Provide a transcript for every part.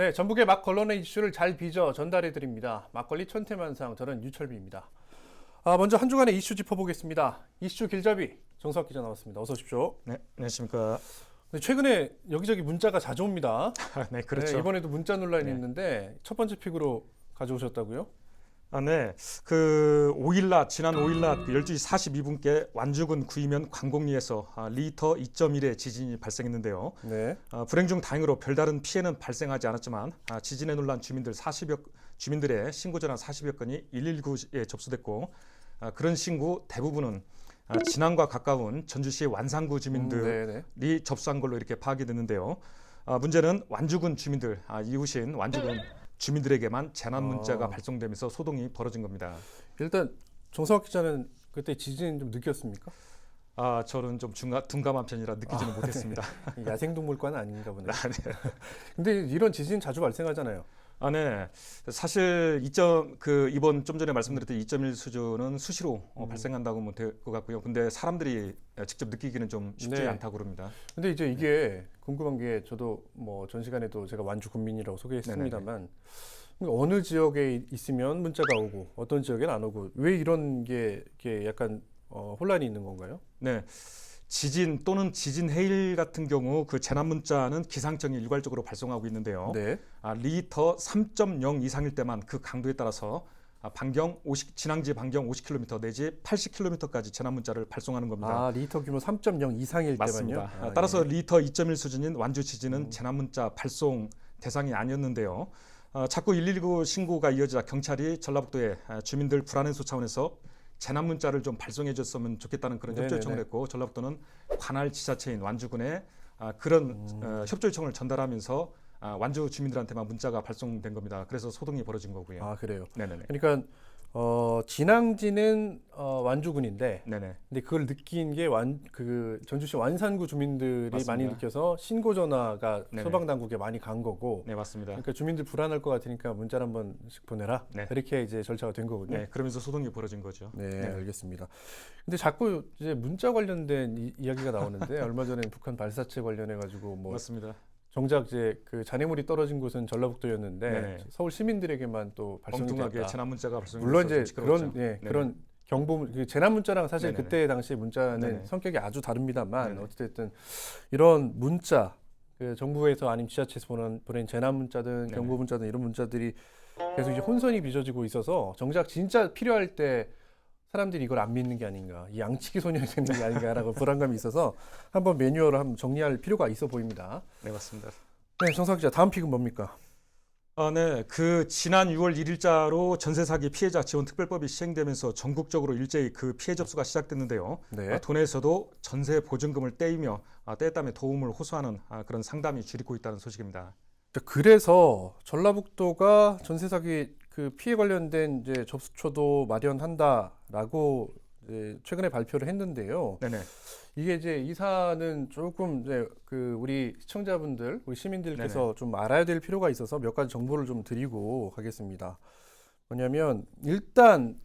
네, 전북의 막 언론의 이슈를 잘 빚어 전달해 드립니다. 막걸리 천태만상, 저는 유철비입니다. 먼저 한 주간의 이슈 짚어보겠습니다. 이슈 길잡이 정석 기자 나왔습니다. 어서 오십시오. 네, 안녕하십니까. 네, 최근에 여기저기 문자가 자주 옵니다. 네, 그렇죠. 네, 이번에도 문자 논란이 네. 있는데 첫 번째 픽으로 가져오셨다고요? 네. 지난 5일 낮 12시 42분께 완주군 구이면 광곡리에서 리터 2.1의 지진이 발생했는데요. 네. 불행 중 다행으로 별다른 피해는 발생하지 않았지만 지진에 놀란 주민들의 신고 전화 40여 건이 119에 접수됐고 그런 신고 대부분은 진안과 가까운 전주시 완산구 주민들이 접수한 걸로 이렇게 파악이 됐는데요. 문제는 완주군 주민들, 이웃인 완주군 주민들에게만 재난 문자가 발송되면서 소동이 벌어진 겁니다. 일단 정석 기자는 그때 지진 좀 느꼈습니까? 저는 좀 둔감한 편이라 느끼지는 못했습니다. 네. 야생동물과는 아닌가 보네요. 네. 근데 이런 지진 자주 발생하잖아요. 네. 사실 이번 좀 전에 말씀드렸던 2.1 수준은 수시로 발생한다고 보면 될 것 같고요. 근데 사람들이 직접 느끼기는 좀 쉽지 않다고 그럽니다. 근데 이제 이게 궁금한 게 저도 뭐 전 시간에도 제가 완주 군민이라고 소개했습니다만 어느 지역에 있으면 문자가 오고 어떤 지역에는 안 오고 왜 이런 게 이렇게 약간 혼란이 있는 건가요? 네. 지진 또는 지진 해일 같은 경우 그 재난 문자는 기상청이 일괄적으로 발송하고 있는데요. 네. 리터 3.0 이상일 때만 그 강도에 따라서 진앙지 반경 50km 내지 80km까지 재난 문자를 발송하는 겁니다. 리터 규모 3.0 이상일 맞습니다. 때만요? 따라서 리터 2.1 수준인 완주 지진은 재난 문자 발송 대상이 아니었는데요. 자꾸 119 신고가 이어지자 경찰이 전라북도에 주민들 불안 해소 차원에서 재난 문자를 좀 발송해 줬으면 좋겠다는 그런 협조 요청을 했고 전라북도는 관할 지자체인 완주군에 그런 협조 요청을 전달하면서 완주 주민들한테만 문자가 발송된 겁니다. 그래서 소동이 벌어진 거고요. 그래요. 네네네. 그러니까 진앙지는 완주군인데, 네네. 근데 그걸 느낀 게 전주시 완산구 주민들이 맞습니다. 많이 느껴서 신고 전화가 네네. 소방 당국에 많이 간 거고. 네, 맞습니다. 그러니까 주민들 불안할 것 같으니까 문자를 한 번씩 보내라. 네. 이렇게 이제 절차가 된 거군요. 네, 그러면서 소동이 벌어진 거죠. 네, 알겠습니다. 근데 자꾸 이제 문자 관련된 이야기가 나오는데 얼마 전에 북한 발사체 관련해 가지고 뭐 맞습니다. 정작 이제 그 잔해물이 떨어진 곳은 전라북도였는데 네네. 서울 시민들에게만 또 발송이 엉뚱하게 됐다. 재난 문자가 발송돼서 물론 좀 이제 시끄러웠죠. 그런 경보 재난 문자랑 사실 네네네. 그때 당시 문자는 네네. 성격이 아주 다릅니다만 네네. 어쨌든 이런 문자 정부에서 아니면 지자체에서 보낸 재난 문자든 네네. 경보 문자든 이런 문자들이 계속 이제 혼선이 빚어지고 있어서 정작 진짜 필요할 때 사람들이 이걸 안 믿는 게 아닌가, 이 양치기 소년이 되는 게 아닌가라고 불안감이 있어서 한번 매뉴얼을 한번 정리할 필요가 있어 보입니다. 네, 맞습니다. 네, 정석 기자, 다음 픽은 뭡니까? 네. 지난 6월 1일자로 전세 사기 피해자 지원 특별법이 시행되면서 전국적으로 일제히 그 피해 접수가 시작됐는데요. 네. 도내에서도 전세 보증금을 떼이며 떼었다며 도움을 호소하는 그런 상담이 줄이고 있다는 소식입니다. 그래서 전라북도가 전세 사기 그 피해 관련된 이제 접수처도 마련한다라고 이제 최근에 발표를 했는데요. 네네. 이게 이제 이 사안은 조금 이제 우리 시청자분들, 우리 시민들께서 네네. 좀 알아야 될 필요가 있어서 몇 가지 정보를 좀 드리고 가겠습니다. 뭐냐면 일단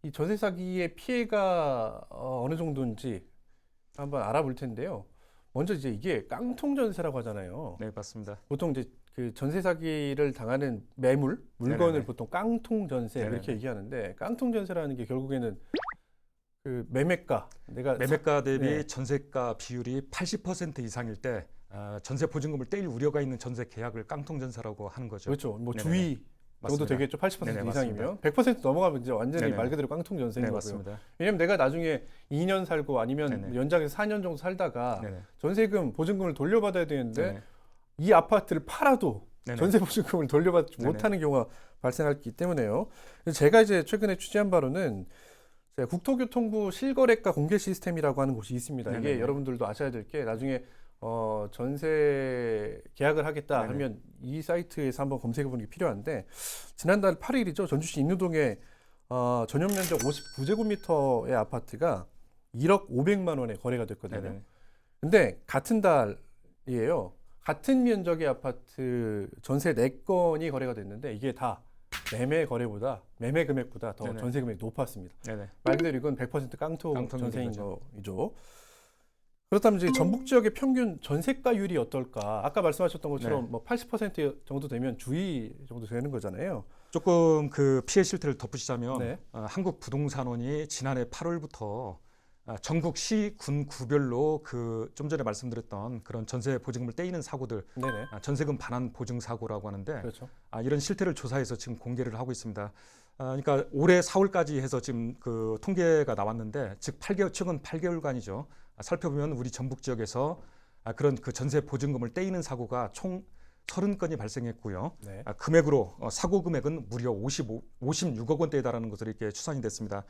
이 전세 사기의 피해가 어느 정도인지 한번 알아볼 텐데요. 먼저 이제 이게 깡통 전세라고 하잖아요. 네, 맞습니다. 보통 이제 그 전세 사기를 당하는 물건을 네네네. 보통 깡통 전세 이렇게 네네네. 얘기하는데 깡통 전세라는 게 결국에는 그 매매가 매매가 대비 네. 전세가 비율이 80% 이상일 때 전세 보증금을 떼일 우려가 있는 전세 계약을 깡통 전세라고 하는 거죠. 그렇죠. 뭐 네네네. 주의 정도 맞습니다. 되겠죠. 80% 네네, 이상이면 100% 넘어가면 이제 완전히 네네. 말 그대로 깡통 전세인 네, 거고요. 맞습니다. 왜냐면 내가 나중에 2년 살고 아니면 네네. 연장해서 4년 정도 살다가 네네. 전세금 보증금을 돌려받아야 되는데 네네. 이 아파트를 팔아도 네네. 전세 보증금을 돌려받지 네네. 못하는 경우가 발생하기 때문에요. 그래서 제가 이제 최근에 취재한 바로는 제가 국토교통부 실거래가 공개 시스템이라고 하는 곳이 있습니다. 이게 네네. 여러분들도 아셔야 될 게 나중에 전세 계약을 하겠다 네네. 하면 이 사이트에서 한번 검색해 보는 게 필요한데 지난달 8일이죠. 전주시 인우동에 전용 면적 59제곱미터의 아파트가 1억 500만 원에 거래가 됐거든요. 네네. 근데 같은 달이에요. 같은 면적의 아파트 전세 4건이 거래가 됐는데 이게 다 매매 금액보다 더 네네. 전세 금액이 높았습니다. 네네. 말 그대로 이건 100% 깡통 깡통인 전세인 거죠. 거죠. 그렇다면 이제 전북 지역의 평균 전세가율이 어떨까? 아까 말씀하셨던 것처럼 네. 뭐 80% 정도 되면 주의 정도 되는 거잖아요. 조금 그 피해 실태를 덧붙이자면 네. 한국부동산원이 지난해 8월부터 전국 시, 군, 구별로 그 좀 전에 말씀드렸던 그런 전세 보증금을 떼이는 사고들, 네네. 전세금 반환 보증 사고라고 하는데 그렇죠. 이런 실태를 조사해서 지금 공개를 하고 있습니다. 그러니까 올해 4월까지 해서 지금 그 통계가 나왔는데, 즉 8개월 최근 8개월간이죠. 살펴보면 우리 전북 지역에서 그런 그 전세 보증금을 떼이는 사고가 총 30건이 발생했고요. 네. 금액으로 사고 금액은 무려 56억 원대에 달하는 것으로 이렇게 추산이 됐습니다.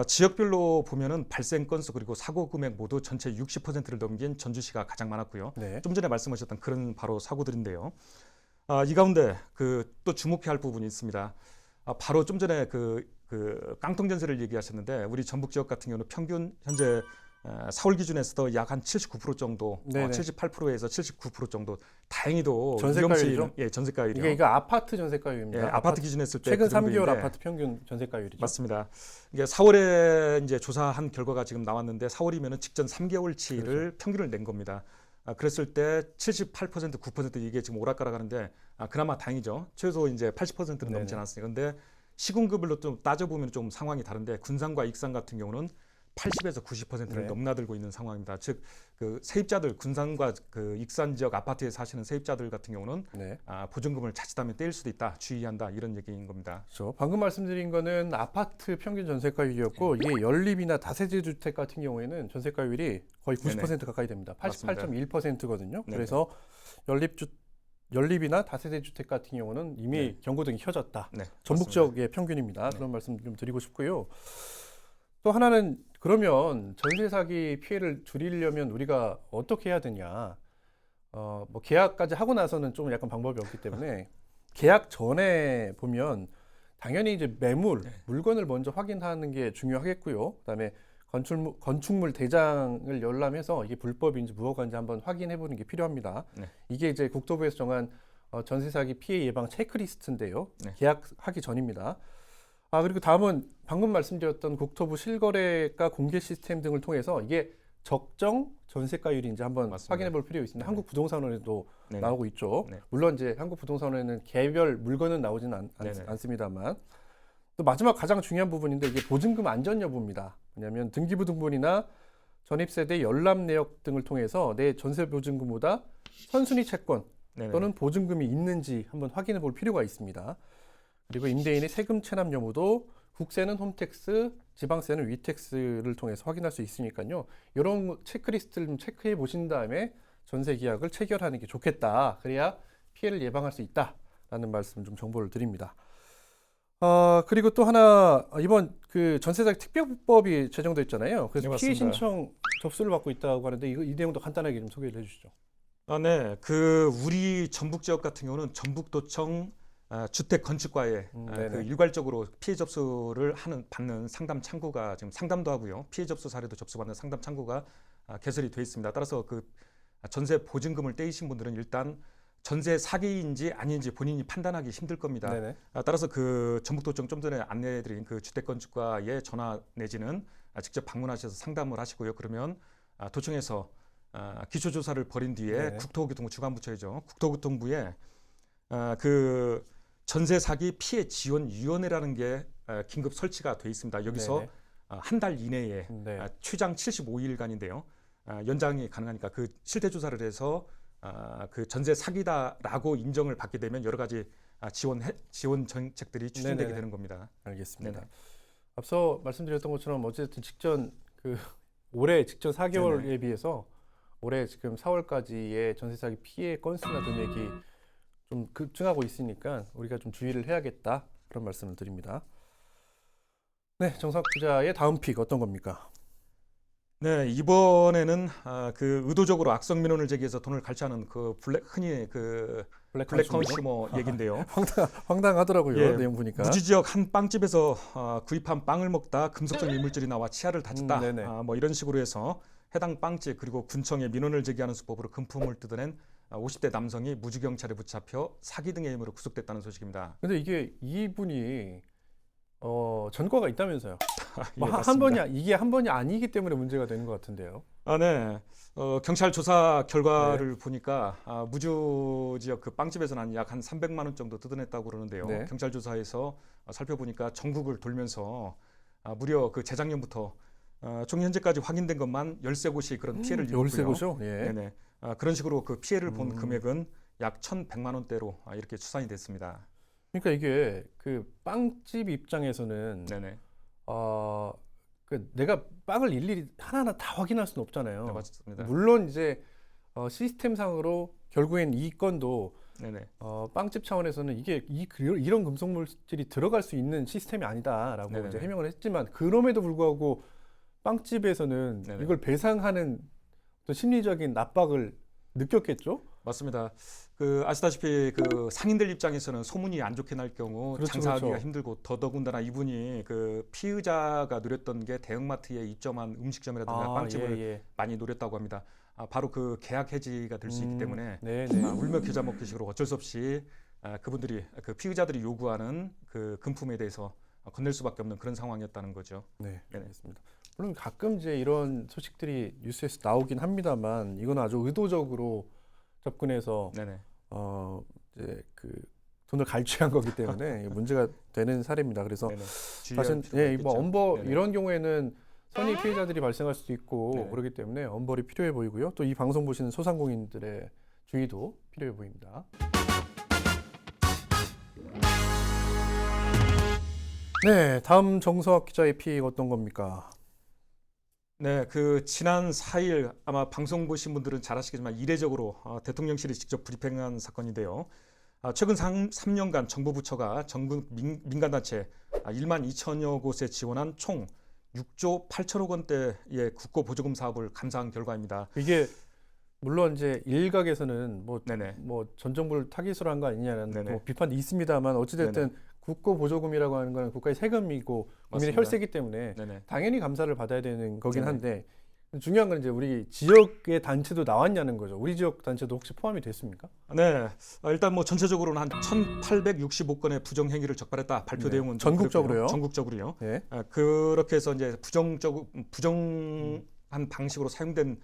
지역별로 보면은 발생 건수 그리고 사고 금액 모두 전체 60%를 넘긴 전주시가 가장 많았고요. 네. 좀 전에 말씀하셨던 그런 바로 사고들인데요. 이 가운데 그 또 주목해야 할 부분이 있습니다. 바로 좀 전에 그 깡통 전세를 얘기하셨는데, 우리 전북 지역 같은 경우는 평균 현재 4월 기준에서도 약 한 79% 정도, 네네. 78%에서 79% 정도. 다행히도 전세가율이죠? 전세가율이요. 이게 아파트 전세가율입니다. 예, 아파트 기준 했을 때 최근 그 3개월 정도인데, 아파트 평균 전세가율이죠. 맞습니다. 이게 4월에 이제 조사한 결과가 지금 나왔는데, 4월이면은 직전 3개월치를 그렇죠. 평균을 낸 겁니다. 그랬을 때 78%, 9% 이게 지금 오락가락하는데, 그나마 다행이죠. 최소 이제 80%는 넘지 네네. 않았으니까. 근데 시군급별로 좀 따져보면 좀 상황이 다른데, 군산과 익산 같은 경우는 80에서 90%를 네. 넘나들고 있는 상황입니다. 즉 그 세입자들, 군산과 그 익산 지역 아파트에 사시는 세입자들 같은 경우는 네. 보증금을 자칫하면 떼일 수도 있다, 주의한다, 이런 얘기인 겁니다. 그렇죠. 방금 말씀드린 거는 아파트 평균 전세가율이었고, 이게 연립이나 다세대 주택 같은 경우에는 전세가율이 거의 90% 가까이 됩니다. 88.1%거든요. 네네. 그래서 연립이나 다세대 주택 같은 경우는 이미 네. 경고등이 켜졌다. 네, 전북 맞습니다. 지역의 평균입니다. 그런 말씀 좀 드리고 싶고요. 또 하나는, 그러면 전세 사기 피해를 줄이려면 우리가 어떻게 해야 되냐? 뭐 계약까지 하고 나서는 좀 약간 방법이 없기 때문에 계약 전에 보면 당연히 이제 매물, 물건을 먼저 확인하는 게 중요하겠고요. 그다음에 건축물 대장을 열람해서 이게 불법인지 무허가인지 한번 확인해 보는 게 필요합니다. 네. 이게 이제 국토부에서 정한 전세 사기 피해 예방 체크리스트인데요. 네. 계약하기 전입니다. 그리고 다음은 방금 말씀드렸던 국토부 실거래가 공개 시스템 등을 통해서 이게 적정 전세가율인지 한번 맞습니다. 확인해 볼 필요가 있습니다. 네. 한국부동산원에도 네네. 나오고 있죠. 네. 물론 이제 한국부동산원에는 개별 물건은 나오지는 네네. 않습니다만, 또 마지막 가장 중요한 부분인데, 이게 보증금 안전 여부입니다. 왜냐하면 등기부등본이나 전입세대 열람 내역 등을 통해서 내 전세 보증금보다 선순위 채권 네네. 또는 보증금이 있는지 한번 확인해 볼 필요가 있습니다. 그리고 임대인의 세금 체납 여부도 국세는 홈택스, 지방세는 위택스를 통해서 확인할 수 있으니까요. 이런 체크리스트를 좀 체크해 보신 다음에 전세 계약을 체결하는 게 좋겠다. 그래야 피해를 예방할 수 있다라는 말씀 좀 정보를 드립니다. 그리고 또 하나, 이번 그 전세사기 특별법이 제정됐잖아요. 그래서 네, 피해 맞습니다. 신청 접수를 받고 있다고 하는데, 이 내용도 간단하게 좀 소개를 해주시죠. 네. 그 우리 전북 지역 같은 경우는 전북도청 주택 건축과에 네네. 그 일괄적으로 피해 접수를 받는 상담 창구가 지금 상담도 하고요. 피해 접수 사례도 접수받는 상담 창구가 개설이 되어 있습니다. 따라서 그 전세 보증금을 떼이신 분들은 일단 전세 사기인지 아닌지 본인이 판단하기 힘들 겁니다. 네네. 따라서 그 전북도청 좀 전에 안내해드린 그 주택건축과에 전화 내지는 직접 방문하셔서 상담을 하시고요. 그러면 도청에서 기초조사를 벌인 뒤에 네네. 국토교통부 주관부처이죠. 국토교통부에 그 전세 사기 피해 지원 위원회라는 게 긴급 설치가 돼 있습니다. 여기서 네네. 한 달 이내에 네. 최장 75일간인데요. 연장이 가능하니까 그 실태 조사를 해서 그 전세 사기다라고 인정을 받게 되면 여러 가지 지원 정책들이 추진되게 네네네. 되는 겁니다. 알겠습니다. 네네. 앞서 말씀드렸던 것처럼 어쨌든 올해 직전 4개월에 네네. 비해서 올해 지금 4월까지의 전세 사기 피해 건수나 금액이 좀 급증하고 있으니까 우리가 좀 주의를 해야겠다, 그런 말씀을 드립니다. 네, 정석 기자의 다음 픽 어떤 겁니까? 네, 이번에는 그 의도적으로 악성 민원을 제기해서 돈을 갈취하는 그 흔히 그 블랙 컨슈머 얘긴데요. 황당하더라고요. 예, 내용 보니까. 무지 지역 한 빵집에서 구입한 빵을 먹다 금속성 이물질이 나와 치아를 다쳤다. 네네. 뭐 이런 식으로 해서 해당 빵집 그리고 군청에 민원을 제기하는 수법으로 금품을 뜯어낸 50대 남성이 무주경찰에 붙잡혀 사기 등의 혐의로 구속됐다는 소식입니다. 근데 이분이 전과가 있다면서요? 예, 한 맞습니다. 번이 이게 한 번이 아니기 때문에 문제가 되는 것 같은데요. 네. 경찰 조사 결과를 보니까 무주 지역 그 빵집에서는 약 한 300만 원 정도 뜯어냈다고 그러는데요. 네. 경찰 조사에서 살펴보니까 전국을 돌면서 무려 그 재작년부터 총 현재까지 확인된 것만 13곳이 그런 피해를 입었고요. 열쇠고죠. 예. 네네. 그런 식으로 그 피해를 본 금액은 약 1,100만 원대로 이렇게 추산이 됐습니다. 그러니까 이게 그 빵집 입장에서는 네네. 그 내가 빵을 일일이 하나하나 다 확인할 수는 없잖아요. 네, 맞습니다. 물론 이제 시스템상으로 결국엔 이 건도 네네. 빵집 차원에서는 이게 이런 금속 물질이 들어갈 수 있는 시스템이 아니다라고 네네네. 이제 해명을 했지만 그럼에도 불구하고 빵집에서는 네네. 이걸 배상하는 어떤 심리적인 압박을 느꼈겠죠? 맞습니다. 그 아시다시피 그 상인들 입장에서는 소문이 안 좋게 날 경우 그렇죠, 장사하기가 그렇죠. 힘들고 더더군다나 이분이 그 피의자가 누렸던 게 대형마트에 입점한 음식점이라든가 빵집을 예. 많이 노렸다고 합니다. 바로 그 계약 해지가 될 수 있기 때문에 네네. 울며 겨자 먹기식으로 어쩔 수 없이 그분들이 그 피의자들이 요구하는 그 금품에 대해서 건넬 수밖에 없는 그런 상황이었다는 거죠. 네, 네네. 알겠습니다. 물론 가끔 이제 이런 소식들이 뉴스에서 나오긴 합니다만 이건 아주 의도적으로 접근해서 네네. 이제 그 돈을 갈취한 거기 때문에 이게 문제가 되는 사례입니다. 그래서 네네. 사실 주의할 필요가 뭐 있겠죠. 엄벌 네네. 이런 경우에는 선의 피해자들이 발생할 수도 있고 네네. 그렇기 때문에 엄벌이 필요해 보이고요. 또 이 방송 보시는 소상공인들의 주의도 필요해 보입니다. 네, 다음 정서학 기자의 피해가 어떤 겁니까? 네, 그 지난 4일 아마 방송 보신 분들은 잘 아시겠지만 이례적으로 대통령실이 직접 브리핑한 사건인데요. 최근 3년간 정부 부처가 전국 민간단체 1만 2천여 곳에 지원한 총 6조 8천억 원대의 국고 보조금 사업을 감사한 결과입니다. 이게 물론 이제 일각에서는 네네. 전 정부를 타깃으로 한 거 아니냐는 네네. 뭐 비판도 있습니다만 어찌됐든 국고 보조금이라고 하는 거는 국가의 세금이고 국민의 맞습니다. 혈세이기 때문에 네네. 당연히 감사를 받아야 되는 거긴 네네. 한데 중요한 건 이제 우리 지역의 단체도 나왔냐는 거죠. 우리 지역 단체도 혹시 포함이 됐습니까? 네, 일단 뭐 전체적으로는 한 1,865건의 부정 행위를 적발했다. 발표 네. 내용은 좀 전국적으로요? 그랬고요. 전국적으로요. 예. 그렇게 해서 이제 부정한 방식으로 사용된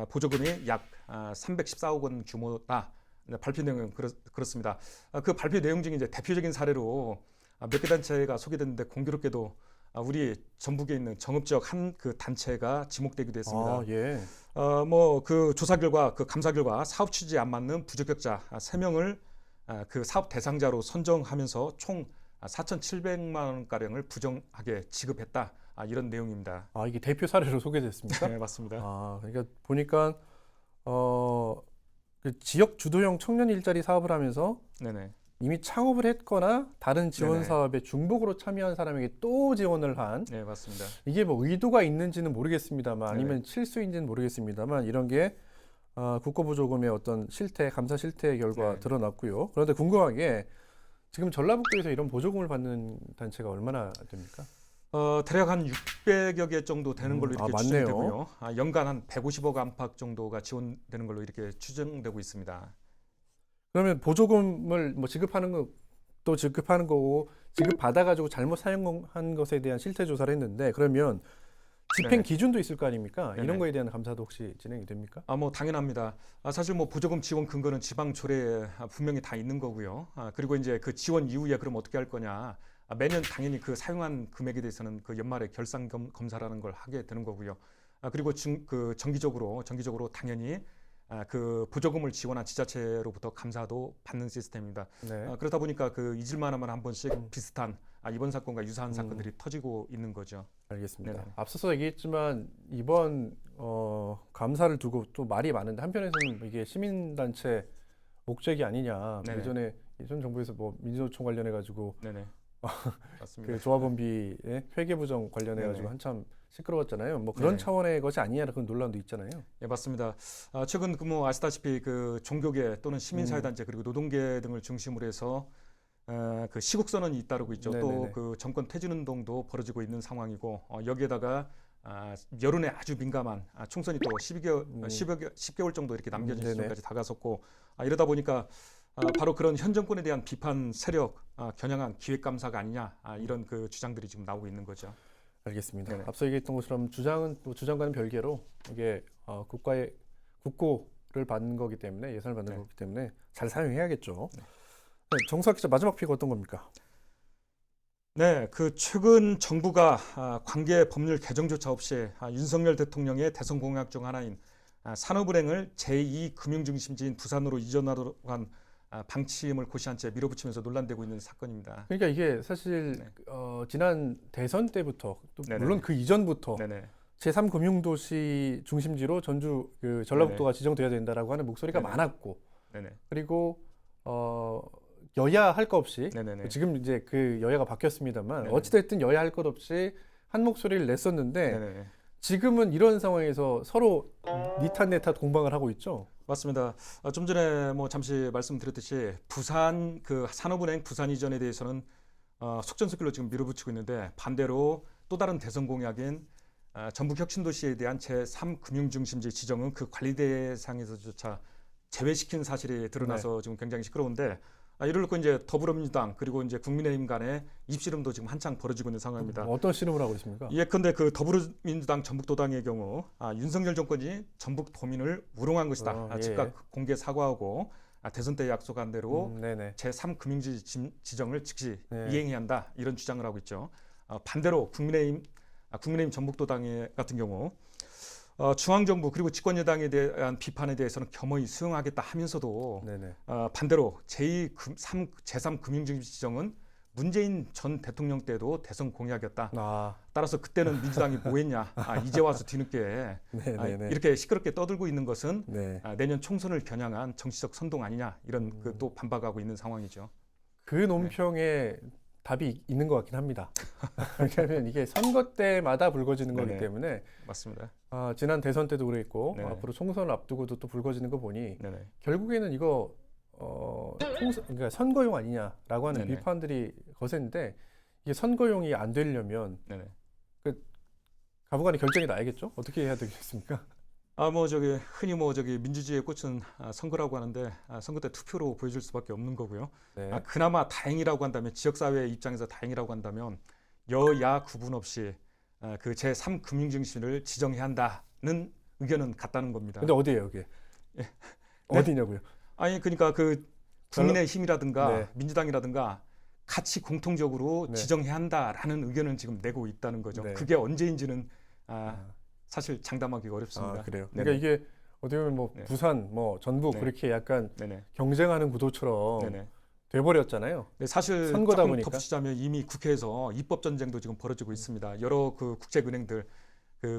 보조금이 약 314억 원 규모다. 발표 내용은 그렇습니다. 그 발표 내용 중에 이제 대표적인 사례로 몇 개 단체가 소개됐는데 공교롭게도 우리 전북에 있는 정읍 지역 한 그 단체가 지목되기도 했습니다. 예. 뭐 그 조사 결과 그 감사 결과 사업 취지에 안 맞는 부적격자 3명을 그 사업 대상자로 선정하면서 총 4,700만 원 가량을 부정하게 지급했다. 이런 내용입니다. 이게 대표 사례로 소개됐습니까? 네, 맞습니다. 그러니까 보니까 그 지역 주도형 청년 일자리 사업을 하면서 네네. 이미 창업을 했거나 다른 지원 네네. 사업에 중복으로 참여한 사람에게 또 지원을 한 네, 맞습니다. 이게 뭐 의도가 있는지는 모르겠습니다만 네네. 아니면 실수인지는 모르겠습니다만 이런 게 국고보조금의 어떤 실태, 감사 실태 결과 네. 드러났고요. 그런데 궁금한 게 지금 전라북도에서 이런 보조금을 받는 단체가 얼마나 됩니까? 대략 한 600여 개 정도 되는 걸로 이렇게 추정이 많네요. 되고요. 연간 한 150억 안팎 정도가 지원되는 걸로 이렇게 추정되고 있습니다. 그러면 보조금을 뭐 지급하는 것도 지급하는 거고 지급 받아가지고 잘못 사용한 것에 대한 실태 조사를 했는데 그러면 집행 네네. 기준도 있을 거 아닙니까? 네네. 이런 거에 대한 감사도 혹시 진행이 됩니까? 뭐 당연합니다. 사실 뭐 보조금 지원 근거는 지방 조례에 분명히 다 있는 거고요. 그리고 이제 그 지원 이후에 그럼 어떻게 할 거냐? 매년 당연히 그 사용한 금액에 대해서는 그 연말에 결산 검사라는 걸 하게 되는 거고요. 그리고 그 정기적으로 당연히 그 보조금을 지원한 지자체로부터 감사도 받는 시스템입니다. 네. 그러다 보니까 그 잊을만 하면 한 번씩 비슷한 이번 사건과 유사한 사건들이 터지고 있는 거죠. 알겠습니다. 네네. 앞서서 얘기했지만 이번 감사를 두고 또 말이 많은데 한편에서는 이게 시민단체 옥죄기 아니냐. 네네. 예전 정부에서 뭐 민주노총 관련해 가지고 네네. 맞습니다. 그 조합원비의 회계부정 관련해 가지고 네네. 한참 시끄러웠잖아요. 뭐 그런 네네. 차원의 것이 아니냐 그런 논란도 있잖아요. 네, 맞습니다. 최근 뭐 아시다시피 그 종교계 또는 시민사회단체 그리고 노동계 등을 중심으로 해서 그 시국 선언이 잇따르고 있죠. 네네네. 또 그 정권 퇴진 운동도 벌어지고 있는 상황이고 여기에다가 여론에 아주 민감한 총선이 또 10개월 정도 이렇게 남겨진 네네. 시점까지 다가섰고 이러다 보니까 바로 그런 현 정권에 대한 비판 세력 겨냥한 기획감사가 아니냐 이런 그 주장들이 지금 나오고 있는 거죠. 알겠습니다. 네네. 앞서 얘기했던 것처럼 주장은 또 주장과는 별개로 이게 국가의 국고를 받는 거기 때문에 예산을 받는 네. 거기 때문에 잘 사용해야겠죠. 네. 네, 정석 기자 마지막 픽 어떤 겁니까? 네, 그 최근 정부가 관계 법률 개정조차 없이 윤석열 대통령의 대선 공약 중 하나인 산업은행을 제2금융중심지인 부산으로 이전하도록 한 방침을 고시한 채 밀어붙이면서 논란되고 있는 사건입니다. 그러니까 이게 사실 네. 지난 대선 때부터 또 네네. 물론 그 이전부터 네네. 제3금융도시 중심지로 전주 그 전라북도가 지정돼야 된다라고 하는 목소리가 네네. 많았고 네네. 그리고 여야 할 것 없이 네네네. 지금 이제 그 여야가 바뀌었습니다만 네네. 어찌됐든 여야 할 것 없이 한 목소리를 냈었는데 네네. 지금은 이런 상황에서 서로 니탓 내탓 공방을 하고 있죠. 맞습니다. 좀 전에 뭐 잠시 말씀드렸듯이 부산 그 산업은행 부산 이전에 대해서는 속전속결로 지금 밀어붙이고 있는데 반대로 또 다른 대선 공약인 전북 혁신도시에 대한 제3금융중심지 지정은 그 관리 대상에서조차 제외시킨 사실이 드러나서 지금 굉장히 시끄러운데 이를 놓고 이제 더불어민주당 그리고 이제 국민의힘 간의 입씨름도 지금 한창 벌어지고 있는 상황입니다. 어떤 씨름을 하고 있습니까? 예컨대 그 더불어민주당 전북도당의 경우 윤석열 정권이 전북도민을 우롱한 것이다. 예. 즉각 공개 사과하고 대선 때 약속한 대로 네네. 제3금융지 지정을 즉시 네. 이행해야 한다. 이런 주장을 하고 있죠. 반대로 국민의힘 전북도당 같은 경우 중앙정부 그리고 집권여당에 대한 비판에 대해서는 겸허히 수용하겠다 하면서도 네네. 반대로 제3금융지 지정은 문재인 전 대통령 때도 대선 공약이었다. 따라서 그때는 민주당이 뭐했냐? 이제 와서 뒤늦게 네네네. 이렇게 시끄럽게 떠들고 있는 것은 네. 내년 총선을 겨냥한 정치적 선동 아니냐? 이런 그 또 반박하고 있는 상황이죠. 그 논평에 답이 있는 것 같긴 합니다. 왜냐하면 이게 선거 때마다 불거지는 거기 네네. 때문에 맞습니다. 지난 대선 때도 그랬고 네네. 앞으로 총선을 앞두고도 또 불거지는 거 보니 네네. 결국에는 이거 그러니까 선거용 아니냐라고 하는 네네. 비판들이 거세는데 이게 선거용이 안 되려면 네네. 가부간의 결정이 나야겠죠? 어떻게 해야 되겠습니까? 흔히 민주주의의 꽃은 선거라고 하는데 선거 때 투표로 보여줄 수밖에 없는 거고요. 네. 그나마 다행이라고 한다면 지역사회 입장에서 다행이라고 한다면 여야 구분 없이 그 제3금융중심을 지정해야 한다는 의견은 같다는 겁니다. 근데 어디예요, 이게? 네. 어디냐고요? 그러니까 그 국민의힘이라든가 네. 민주당이라든가 같이 공통적으로 네. 지정해야 한다라는 의견을 지금 내고 있다는 거죠. 네. 그게 언제인지는 사실 장담하기가 어렵습니다. 그래요. 네네. 그러니까 이게 어떻게 보면 뭐 네. 부산, 뭐 전북 네. 그렇게 약간 네네. 경쟁하는 구도처럼 네네. 돼버렸잖아요. 네, 사실 선거다 조금 보니까. 덧붙이자면 이미 국회에서 입법 전쟁도 지금 벌어지고 있습니다. 여러 그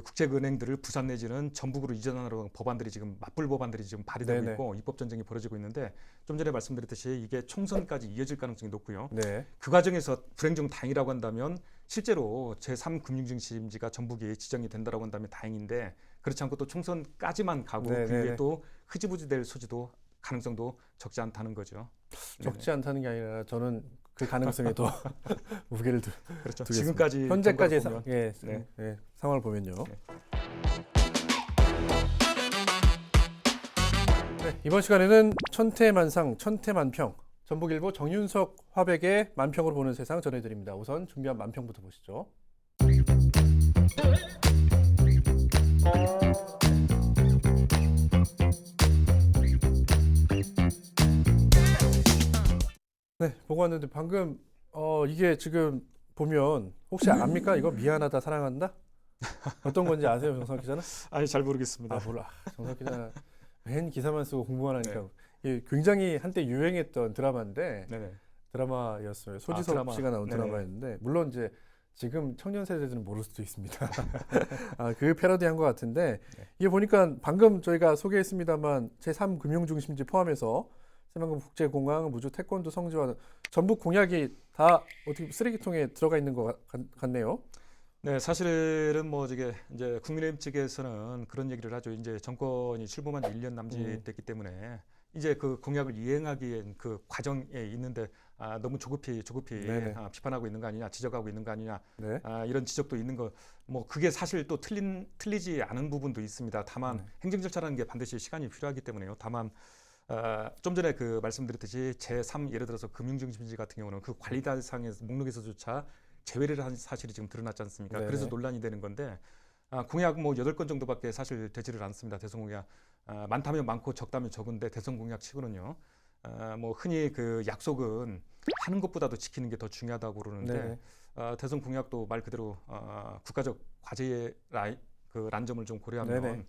국책은행들을 부산 내지는 전북으로 이전하는 법안들이 지금 맞불 법안들이 지금 발의되고 네네. 있고 입법 전쟁이 벌어지고 있는데 좀 전에 말씀드렸듯이 이게 총선까지 이어질 가능성이 높고요. 네. 그 과정에서 불행 중 다행이라고 한다면 실제로 제3금융중심지가 전북이 지정이 된다라고 한다면 다행인데 그렇지 않고 또 총선까지만 가고 네네네. 그게 또 흐지부지 될 소지도 가능성도 적지 않다는 거죠. 적지 않다는 게 아니라 저는 그 가능성에 더 무게를 그렇죠. 두겠습니다. 지금까지 현재까지의 보면, 상황을 보면요. 네. 네, 이번 시간에는 천태만상, 천태만평, 전북일보 정윤석 화백의 만평으로 보는 세상 전해드립니다. 우선 준비한 만평부터 보시죠. 네, 보고 왔는데 방금 이게 지금 보면 혹시 압니까? 이거 미안하다 사랑한다? 어떤 건지 아세요, 정석 기자는? 아니 잘 모르겠습니다. 몰라. 정석 기자 맨 기사만 쓰고 공부만 하니까 이게 굉장히 한때 유행했던 드라마인데 네네. 드라마였어요. 소지섭 드라마. 씨가 나온 네네. 드라마였는데 물론 이제 지금 청년 세대들은 모를 수도 있습니다. 그 패러디한 것 같은데 네. 이게 보니까 방금 저희가 소개했습니다만 제3금융중심지 포함해서 새만금 국제공항, 무주 태권도 성지와 전북 공약이 다 어떻게 쓰레기통에 들어가 있는 것 같네요. 네, 사실은 뭐 이제 국민의힘 측에서는 그런 얘기를 하죠. 이제 정권이 출범한 지 1년 남짓됐기 때문에 이제 그 공약을 이행하기엔 그 과정에 있는데 너무 조급히 네네. 비판하고 있는 거 아니냐, 지적하고 있는 거 아니냐, 네. 이런 지적도 있는 거. 뭐 그게 사실 또 틀리지 않은 부분도 있습니다. 다만 행정 절차라는 게 반드시 시간이 필요하기 때문에요. 다만 좀 전에 그 말씀드렸듯이 제3 예를 들어서 금융중심지 같은 경우는 그 관리 대상에서 목록에서조차 제외를 한 사실이 지금 드러났지 않습니까? 네네. 그래서 논란이 되는 건데 공약 뭐 8건 정도밖에 사실 되지를 않습니다. 대선 공약. 많다면 많고 적다면 적은데 대선 공약치고는요. 뭐 흔히 그 약속은 하는 것보다도 지키는 게 더 중요하다고 그러는데 네. 대선 공약도 말 그대로 국가적 과제의 그 란점을 좀 고려하면 네네.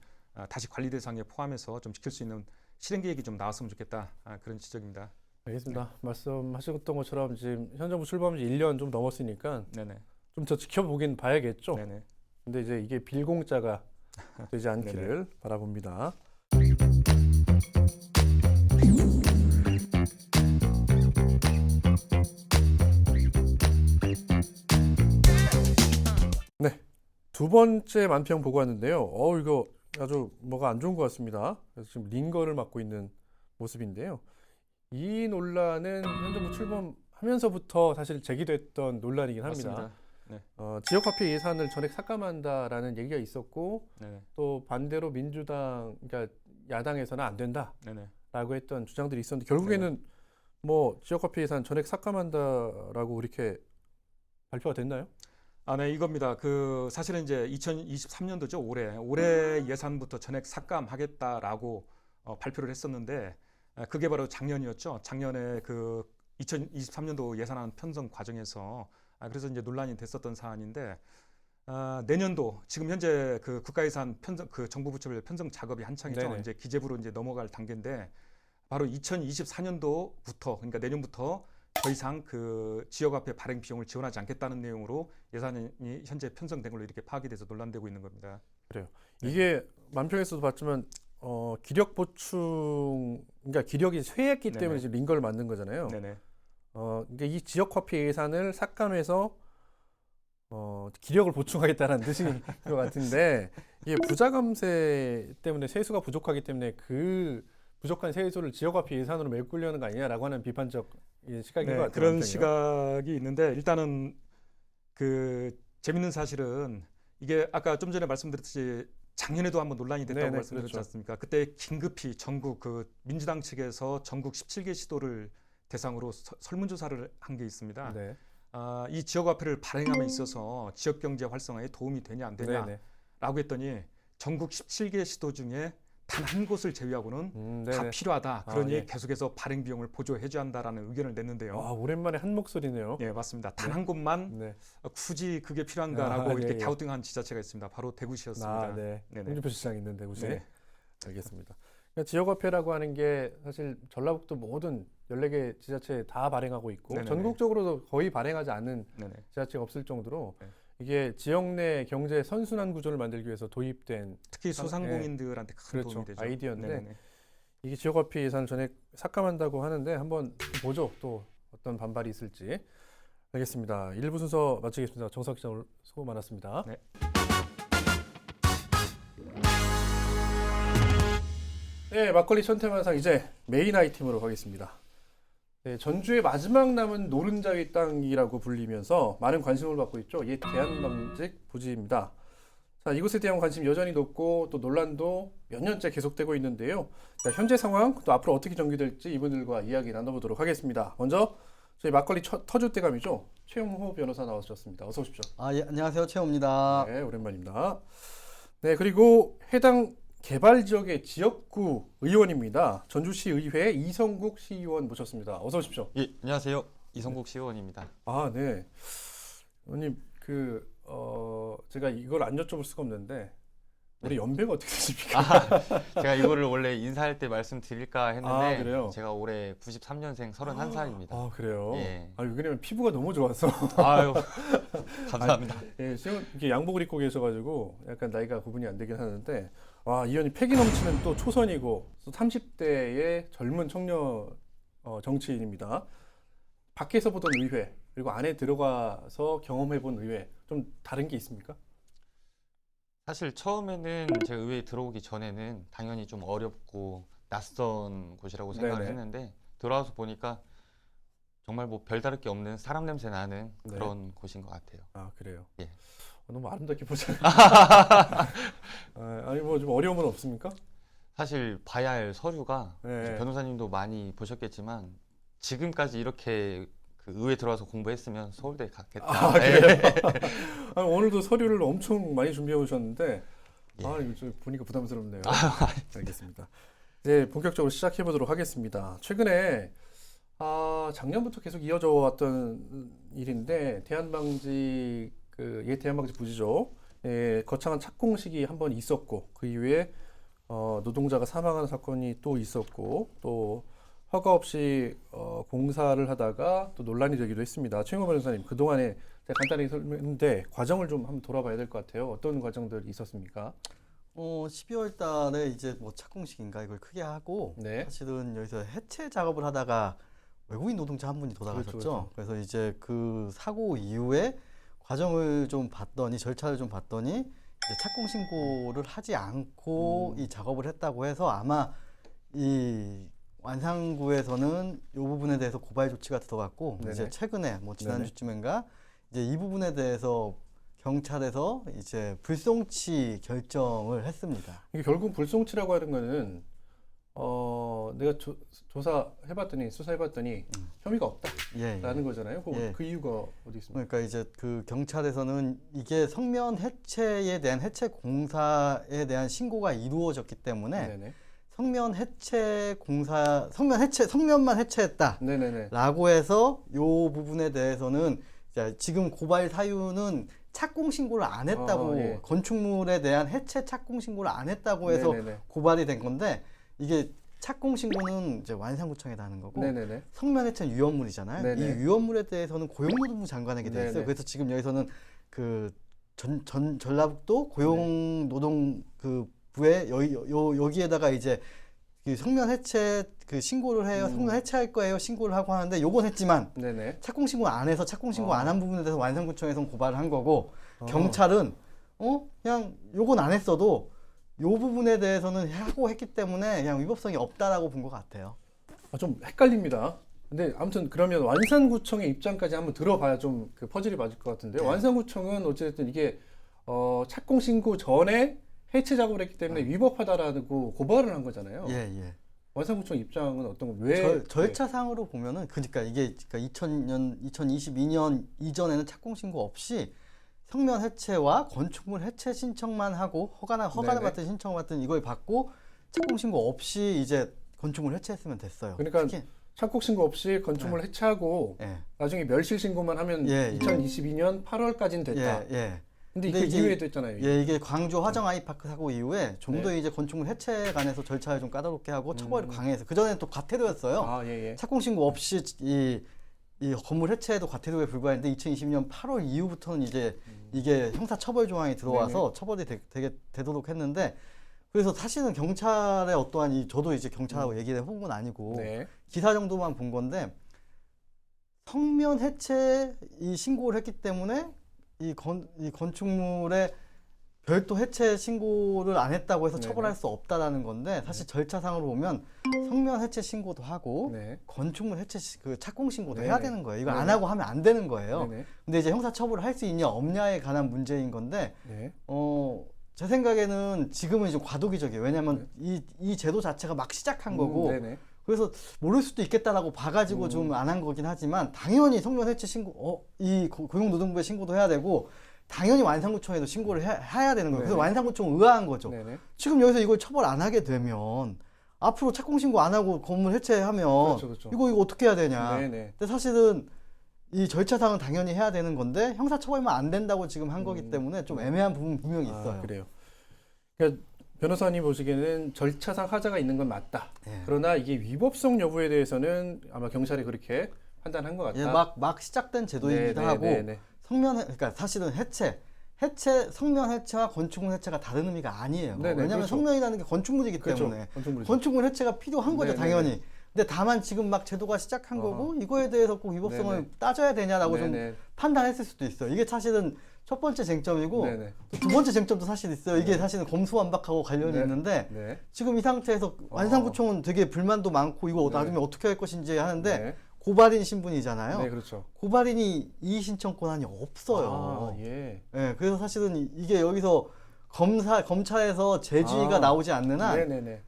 다시 관리 대상에 포함해서 좀 지킬 수 있는 실행 계획이 좀 나왔으면 좋겠다. 그런 지적입니다. 알겠습니다. 말씀하셨던 것처럼 지금 현 정부 출범한 지 1년 좀 넘었으니까 네네. 좀 더 지켜보긴 봐야겠죠. 네네. 근데 이제 이게 빌공짜가 되지 않기를 바라봅니다. 네, 두 번째 만평 보고 왔는데요. 이거 아주 뭐가 안 좋은 것 같습니다. 그래서 지금 링거를 맡고 있는 모습인데요. 이 논란은 현 정부 출범하면서부터 사실 제기됐던 논란이긴 합니다. 맞습니다. 네. 지역화폐 예산을 전액 삭감한다라는 얘기가 있었고 네네. 또 반대로 민주당, 그러니까 야당에서는 안 된다라고 네네. 했던 주장들이 있었는데 결국에는 뭐 지역화폐 예산 전액 삭감한다라고 이렇게 발표가 됐나요? 네, 이겁니다. 그 사실은 이제 2023년도죠. 올해 예산부터 전액 삭감하겠다라고 발표를 했었는데 그게 바로 작년이었죠. 작년에 그 2023년도 예산안 편성 과정에서 그래서 이제 논란이 됐었던 사안인데 내년도 지금 현재 그 국가예산 편성 그 정부 부처별 편성 작업이 한창이죠. 네네. 이제 기재부로 이제 넘어갈 단계인데 바로 2024년도부터 그러니까 내년부터 더 이상 그 지역화폐 발행 비용을 지원하지 않겠다는 내용으로 예산이 현재 편성된 걸로 이렇게 파악이 돼서 논란되고 있는 겁니다. 그래요. 네. 이게 만평에서도 봤지만 기력 보충, 그러니까 기력이 쇠했기 네네. 때문에 지금 링거를 만든 거잖아요. 네네. 그러니까 이 지역화폐 예산을 삭감해서 기력을 보충하겠다는 뜻인 것 같은데 이게 부자 감세 때문에 세수가 부족하기 때문에 그 부족한 세수를 지역화폐 예산으로 메꾸려는 거 아니냐라고 하는 비판적 시각인 것 같아요. 그런 한편이요. 시각이 있는데 일단은 그 재밌는 사실은 이게 아까 좀 전에 말씀드렸듯이 작년에도 한번 논란이 됐다고 네네, 말씀드렸지 그렇죠. 않습니까? 그때 긴급히 전국 그 민주당 측에서 전국 17개 시도를 대상으로 설문조사를 한 게 있습니다. 네. 이 지역화폐를 발행함에 있어서 지역경제 활성화에 도움이 되냐 안 되냐라고 네네. 했더니 전국 17개 시도 중에 단 한 곳을 제외하고는 다 네네. 필요하다. 그러니 예. 계속해서 발행 비용을 보조해줘야 한다라는 의견을 냈는데요. 오랜만에 한 목소리네요. 네, 맞습니다. 단 한 곳만 네. 굳이 그게 필요한가라고 이렇게 예. 갸우뚱한 지자체가 있습니다. 바로 대구시였습니다. 네. 네네. 홍준표 시장 있는데 혹시 네. 알겠습니다. 그러니까 지역화폐라고 하는 게 사실 전라북도 모든 14개 지자체 다 발행하고 있고 네네네. 전국적으로도 거의 발행하지 않는 네네. 지자체가 없을 정도로 네. 이게 지역 내 경제 선순환 구조를 만들기 위해서 도입된 특히 소상공인들한테 큰 그렇죠. 도움이 되죠. 아이디어인데 네네네. 이게 지역화폐 예산을 전액 삭감한다고 하는데 한번 보죠. 또 어떤 반발이 있을지. 알겠습니다. 1부 순서 마치겠습니다. 정석 기자 오늘 수고 많았습니다. 네. 네, 막걸리 천태만상 이제 메인 아이템으로 가겠습니다. 네, 전주의 마지막 남은 노른자위 땅이라고 불리면서 많은 관심을 받고 있죠. 옛 대한망직 부지입니다. 자, 이곳에 대한 관심 여전히 높고 또 논란도 몇 년째 계속되고 있는데요. 자, 현재 상황 또 앞으로 어떻게 전개될지 이분들과 이야기 나눠보도록 하겠습니다. 먼저 저희 막걸리 터줏대감이죠. 최용호 변호사 나와주셨습니다. 어서 오십시오. 예, 안녕하세요. 최호입니다. 네, 오랜만입니다. 네, 그리고 해당 개발 지역의 지역구 의원입니다. 전주시 의회 이성국 시의원 모셨습니다. 어서 오십시오. 예, 안녕하세요. 이성국 시의원입니다. 네. 의원님, 제가 이걸 안 여쭤볼 수가 없는데 우리 연배가 어떻게 되십니까? 제가 이거를 원래 인사할 때 말씀드릴까 했는데 그래요? 제가 올해 93년생 31살입니다. 그래요? 예. 왜냐면 피부가 너무 좋아서 아유, 감사합니다. 예, 이렇게 양복을 입고 계셔가지고 약간 나이가 구분이 안 되긴 하는데 이 의원이 패기 넘치는 또 초선이고 또 30대의 젊은 청년 정치인입니다. 밖에서 보던 의회 그리고 안에 들어가서 경험해본 의회 좀 다른 게 있습니까? 사실 처음에는 제가 의회에 들어오기 전에는 당연히 좀 어렵고 낯선 곳이라고 생각을 네네. 했는데 들어와서 보니까 정말 뭐 별다를 게 없는 사람 냄새 나는 네. 그런 곳인 것 같아요. 그래요? 예. 너무 아름답게 보잖아요. 뭐 좀 어려움은 없습니까? 사실 봐야 할 서류가 네. 변호사님도 많이 보셨겠지만 지금까지 이렇게 그 의회 들어와서 공부했으면 서울대 갔겠다. 그래요? 오늘도 서류를 엄청 많이 준비해 오셨는데 예. 아, 이거 좀 보니까 부담스럽네요. 알겠습니다. 네, 본격적으로 시작해 보도록 하겠습니다. 최근에 작년부터 계속 이어져 왔던 일인데 대한방지 대한방지 부지죠. 예, 거창한 착공식이 한 번 있었고 그 이후에 노동자가 사망하는 사건이 또 있었고 또 허가 없이 공사를 하다가 또 논란이 되기도 했습니다. 최영호 변호사님, 그동안에 제가 간단히 설명했는데 과정을 좀 한번 돌아봐야 될 것 같아요. 어떤 과정들이 있었습니까? 12월 달에 이제 뭐 착공식인가 이걸 크게 하고 네. 사실은 여기서 해체 작업을 하다가 외국인 노동자 한 분이 돌아가셨죠. 그렇죠. 그래서 이제 그 사고 이후에 과정을 좀 봤더니 절차를 좀 봤더니 이제 착공 신고를 하지 않고 이 작업을 했다고 해서 아마 이 완상구에서는 이 부분에 대해서 고발 조치가 들어갔고 네네. 이제 최근에 뭐 네네. 지난주쯤인가 이제 이 부분에 대해서 경찰에서 이제 불송치 결정을 했습니다. 이게 결국 불송치라고 하는 거는 내가 조사해봤더니 수사해봤더니 혐의가 없다라는 예. 거잖아요. 그 이유가 어디 있습니까? 그러니까 이제 그 경찰에서는 이게 성면 해체에 대한 해체 공사에 대한 신고가 이루어졌기 때문에 네네. 성면만 해체했다라고 네네네. 해서 요 부분에 대해서는 자, 지금 고발 사유는 착공 신고를 안 했다고 예. 건축물에 대한 해체 착공 신고를 안 했다고 해서 네네네. 고발이 된 건데 이게 착공 신고는 이제 완상구청에다 하는 거고 네네네. 성면 해체는 위헌물이잖아요. 네네. 이 위헌물에 대해서는 고용노동부 장관에게 돼 있어요. 네네. 그래서 지금 여기서는 그 전라북도 고용노동부에 여기에다가 이제 그 성면 해체 그 신고를 해요. 성면 해체할 거예요. 신고를 하고 하는데 요건 했지만 네네. 착공 신고 안 해서 착공 신고 안 한 부분에 대해서 완상구청에서 고발을 한 거고 어. 경찰은 그냥 요건 안 했어도 요 부분에 대해서는 하고 했기 때문에 그냥 위법성이 없다라고 본 것 같아요. 좀 헷갈립니다. 근데 아무튼 그러면 완산구청의 입장까지 한번 들어봐야 좀 그 퍼즐이 맞을 것 같은데요. 네. 완산구청은 어쨌든 이게 착공 신고 전에 해체 작업을 했기 때문에 위법하다라고 고발을 한 거잖아요. 예. 완산구청 입장은 어떤 거? 왜? 절차상으로 보면은 그러니까 이게 2022년 이전에는 착공 신고 없이 성면 해체와 건축물 해체 신청만 하고 허가를 네네. 받든 신청을 받든 이걸 받고 착공 신고 없이 이제 건축물 해체했으면 됐어요. 그러니까 특히, 착공 신고 없이 건축물 해체하고 예. 나중에 멸실 신고만 하면 예. 2022년 8월까지는 됐다. 예. 근데 근데 그 이제 이후에도 했잖아요. 예, 이게 광주 화정 아이파크 사고 이후에 좀 더 네. 이제 건축물 해체 관해서 절차를 좀 까다롭게 하고 처벌을 강화해서 그 전에는 또 과태료였어요. 예. 착공 신고 없이 이 건물 해체에도 과태료에 불과했는데 2020년 8월 이후부터는 이제 이게 형사 처벌 조항이 들어와서 처벌이 되도록 했는데 그래서 사실은 경찰의 어떠한 저도 이제 경찰하고 얘기를 해본 건 아니고 네. 기사 정도만 본 건데 성면 해체 이 신고를 했기 때문에 이 건축물의 별도 해체 신고를 안 했다고 해서 네네. 처벌할 수 없다라는 건데 사실 절차상으로 보면 성면 해체 신고도 하고 네. 건축물 해체 그 착공 신고도 네네. 해야 되는 거예요. 이거 안 네네. 하고 하면 안 되는 거예요. 네네. 근데 이제 형사 처벌을 할 수 있냐 없냐에 관한 문제인 건데 네. 제 생각에는 지금은 좀 과도기적이에요. 왜냐하면 이 제도 자체가 막 시작한 거고 네네. 그래서 모를 수도 있겠다라고 봐가지고 좀 안 한 거긴 하지만 당연히 성면 해체 신고 이 고용노동부에 신고도 해야 되고 당연히 완상구청에도 신고를 해야 되는 거예요. 그래서 네네. 완상구청 의아한 거죠. 네네. 지금 여기서 이걸 처벌 안 하게 되면 앞으로 착공 신고 안 하고 건물 해체하면 그렇죠. 이거 어떻게 해야 되냐. 네네. 근데 사실은 이 절차상은 당연히 해야 되는 건데 형사 처벌만 안 된다고 지금 한 거기 때문에 좀 애매한 부분 분명히 있어요. 그래요. 그러니까 변호사님 보시기에는 절차상 하자가 있는 건 맞다. 예. 그러나 이게 위법성 여부에 대해서는 아마 경찰이 그렇게 판단한 것 같다. 예, 막 시작된 제도이기도 네네, 하고 네네. 그러니까 사실은 성면 해체와 건축물 해체가 다른 의미가 아니에요. 네네, 왜냐하면 그렇죠. 성면이라는 게 건축물이기 그렇죠. 때문에 건축물이죠. 건축물 해체가 필요한 거죠, 네네네. 당연히. 근데 다만 지금 막 제도가 시작한 거고 이거에 대해서 꼭 위법성을 네네. 따져야 되냐라고 네네. 좀 판단했을 수도 있어요. 이게 사실은 첫 번째 쟁점이고 네네. 또 두 번째 쟁점도 사실 있어요. 이게 사실은 검수완박하고 관련이 네. 있는데 네. 지금 이 상태에서 완상구청은 되게 불만도 많고 이거 네. 나중에 어떻게 할 것인지 하는데 네. 고발인 신분이잖아요. 네, 그렇죠. 고발인이 이의 신청 권한이 없어요. 예. 예, 그래서 사실은 이게 여기서 검찰에서 제지가 아. 나오지 않는 한 네네네.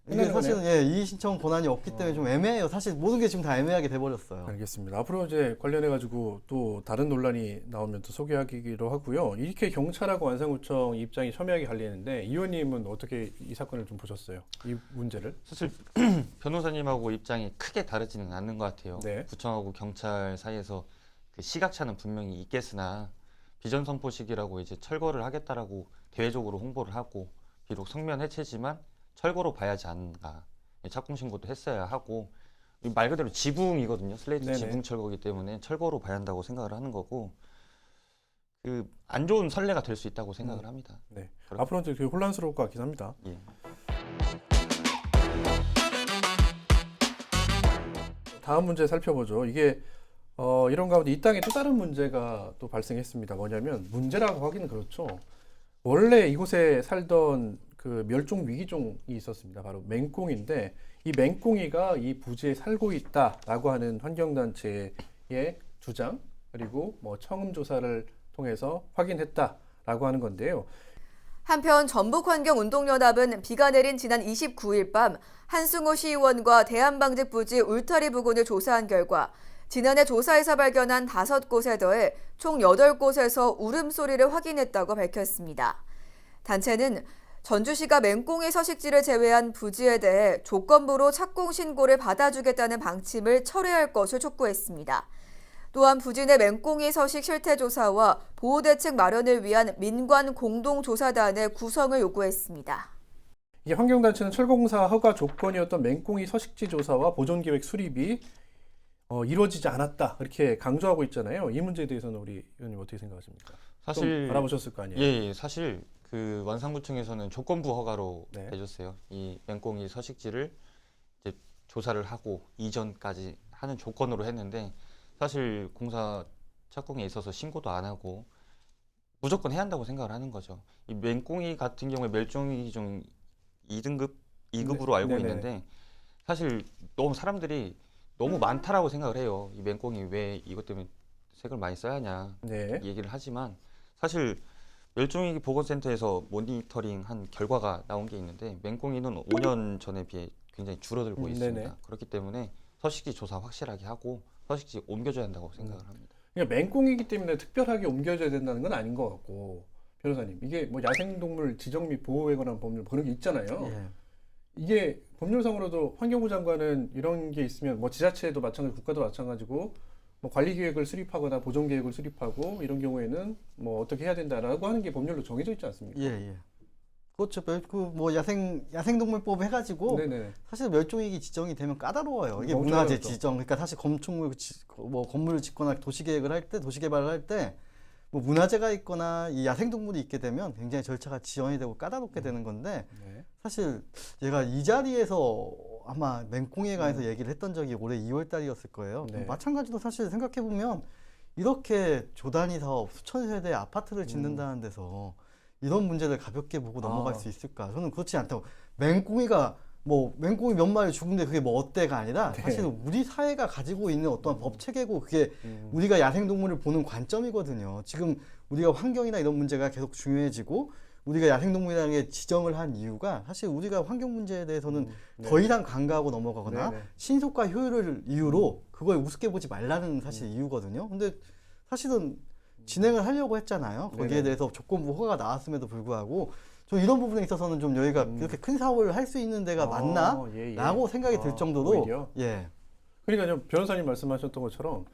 이게 끝나는 사실은 이의 신청 권한이 없기 때문에 좀 애매해요. 사실 모든 게 지금 다 애매하게 돼버렸어요. 알겠습니다. 앞으로 이제 관련해 가지고 또 다른 논란이 나오면 또 소개하기로 하고요. 이렇게 경찰하고 완산구청 입장이 첨예하게 갈리는데 이 의원님은 어떻게 이 사건을 좀 보셨어요? 이 문제를? 사실 변호사님하고 입장이 크게 다르지는 않는 것 같아요. 네. 구청하고 경찰 사이에서 그 시각차는 분명히 있겠으나 비전 선포식이라고 이제 철거를 하겠다라고 대외적으로 홍보를 하고 비록 성면 해체지만 철거로 봐야지 않는가. 착공 신고도 했어야 하고 말 그대로 지붕이거든요. 슬레이트 네네. 지붕 철거기 때문에 철거로 봐야 한다고 생각을 하는 거고 그 안 좋은 선례가 될 수 있다고 생각을 합니다. 네. 그렇죠. 앞으로는 되게 혼란스러울 것 같긴 합니다. 예. 다음 문제 살펴보죠. 이게 이런 가운데 이 땅에 또 다른 문제가 또 발생했습니다. 뭐냐면 문제라고 하기는 그렇죠. 원래 이곳에 살던 그 멸종 위기종이 있었습니다. 바로 맹꽁인데 이 맹꽁이가 이 부지에 살고 있다라고 하는 환경단체의 주장 그리고 뭐 청음 조사를 통해서 확인했다라고 하는 건데요. 한편 전북환경운동연합은 비가 내린 지난 29일 밤 한승호 시의원과 대한방직부지 울타리 부근을 조사한 결과 지난해 조사에서 발견한 5곳에 더해 총 8곳에서 울음소리를 확인했다고 밝혔습니다. 단체는 전주시가 맹꽁이 서식지를 제외한 부지에 대해 조건부로 착공 신고를 받아주겠다는 방침을 철회할 것을 촉구했습니다. 또한 부지 내 맹꽁이 서식 실태 조사와 보호 대책 마련을 위한 민관 공동조사단의 구성을 요구했습니다. 이게 환경단체는 철거공사 허가 조건이었던 맹꽁이 서식지 조사와 보존계획 수립이 이루어지지 않았다 이렇게 강조하고 있잖아요. 이 문제에 대해서는 우리 의원님 어떻게 생각하십니까? 사실 좀 알아보셨을 거 아니에요? 예, 사실 그 완산구청에서는 조건부 허가로 네. 해줬어요. 이 맹꽁이 서식지를 이제 조사를 하고 이전까지 하는 조건으로 했는데 사실 공사 착공에 있어서 신고도 안 하고 무조건 해야 한다고 생각을 하는 거죠. 이 맹꽁이 같은 경우에 멸종위기종 2등급, 2급으로 알고 네네. 있는데 사실 너무 사람들이 너무 많다라고 생각을 해요. 이 맹꽁이 왜 이것 때문에 색을 많이 써야 하냐 네. 얘기를 하지만 사실 멸종위기 보건센터에서 모니터링한 결과가 나온 게 있는데 맹꽁이는 5년 전에 비해 굉장히 줄어들고 있습니다. 네네. 그렇기 때문에 서식지 조사 확실하게 하고 서식지 옮겨줘야 한다고 생각을 합니다. 그러니까 맹꽁이기 때문에 특별하게 옮겨져야 된다는 건 아닌 것 같고 변호사님 이게 뭐 야생동물 지정 및 보호에 관한 법률 그런 게 있잖아요. 예. 이게 법률상으로도 환경부 장관은 이런 게 있으면 뭐 지자체도 마찬가지 국가도 마찬가지고 뭐 관리 계획을 수립하거나 보존 계획을 수립하고 이런 경우에는 뭐 어떻게 해야 된다라고 하는 게 법률로 정해져 있지 않습니까? 예, 예. 그렇죠. 뭐 야생동물법 해가지고 네네. 사실 멸종위기 지정이 되면 까다로워요. 이게 너무 문화재 까다롭죠. 지정. 그러니까 사실 건물을 짓거나 도시계획을 할 때, 도시개발을 할 때 뭐 문화재가 있거나 이 야생동물이 있게 되면 굉장히 절차가 지연이 되고 까다롭게 되는 건데 네. 사실 제가 이 자리에서 아마 맹꽁이에 관해서 얘기를 했던 적이 올해 2월 달이었을 거예요. 네. 마찬가지로 사실 생각해 보면 이렇게 조단위 사업 수천 세대 아파트를 짓는다는 데서 이런 문제를 가볍게 보고 넘어갈 수 있을까? 저는 그렇지 않다고. 맹꽁이가 뭐 맹꽁이 몇 마리 죽은데 그게 뭐 어때가 아니라 네. 사실 우리 사회가 가지고 있는 어떤 법 체계고 그게 우리가 야생동물을 보는 관점이거든요. 지금 우리가 환경이나 이런 문제가 계속 중요해지고 우리가 야생동물이라는 게 지정을 한 이유가 사실 우리가 환경 문제에 대해서는 더 이상 간과하고 넘어가거나 네네. 신속과 효율을 이유로 그걸 우습게 보지 말라는 사실 이유거든요. 근데 사실은 진행을 하려고 했잖아요. 거기에 네네. 대해서 조건부 허가가 나왔음에도 불구하고 저 이런 부분에 있어서는 좀 여기가 이렇게 큰 사업을 할 수 있는 데가 맞나? 예, 예. 라고 생각이 들 정도로 오히려? 예. 그러니까 변호사님 말씀하셨던 것처럼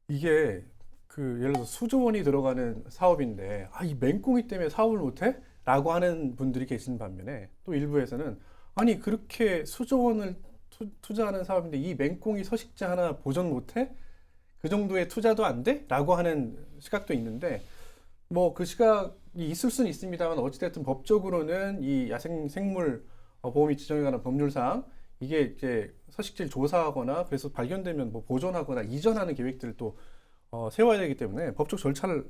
이게 그 예를 들어 수조 원이 들어가는 사업인데 이 맹꽁이 때문에 사업을 못해? 라고 하는 분들이 계신 반면에 또 일부에서는 아니 그렇게 수조 원을 투자하는 사업인데 이 맹꽁이 서식지 하나 보존 못해? 그 정도의 투자도 안 돼? 라고 하는 시각도 있는데 뭐 그 시각이 있을 수는 있습니다만 어찌됐든 법적으로는 이 야생생물 보호및 지정에 관한 법률상 이게 이제 서식지를 조사하거나 그래서 발견되면 뭐 보존하거나 이전하는 계획들을 또 세워야 되기 때문에 법적 절차를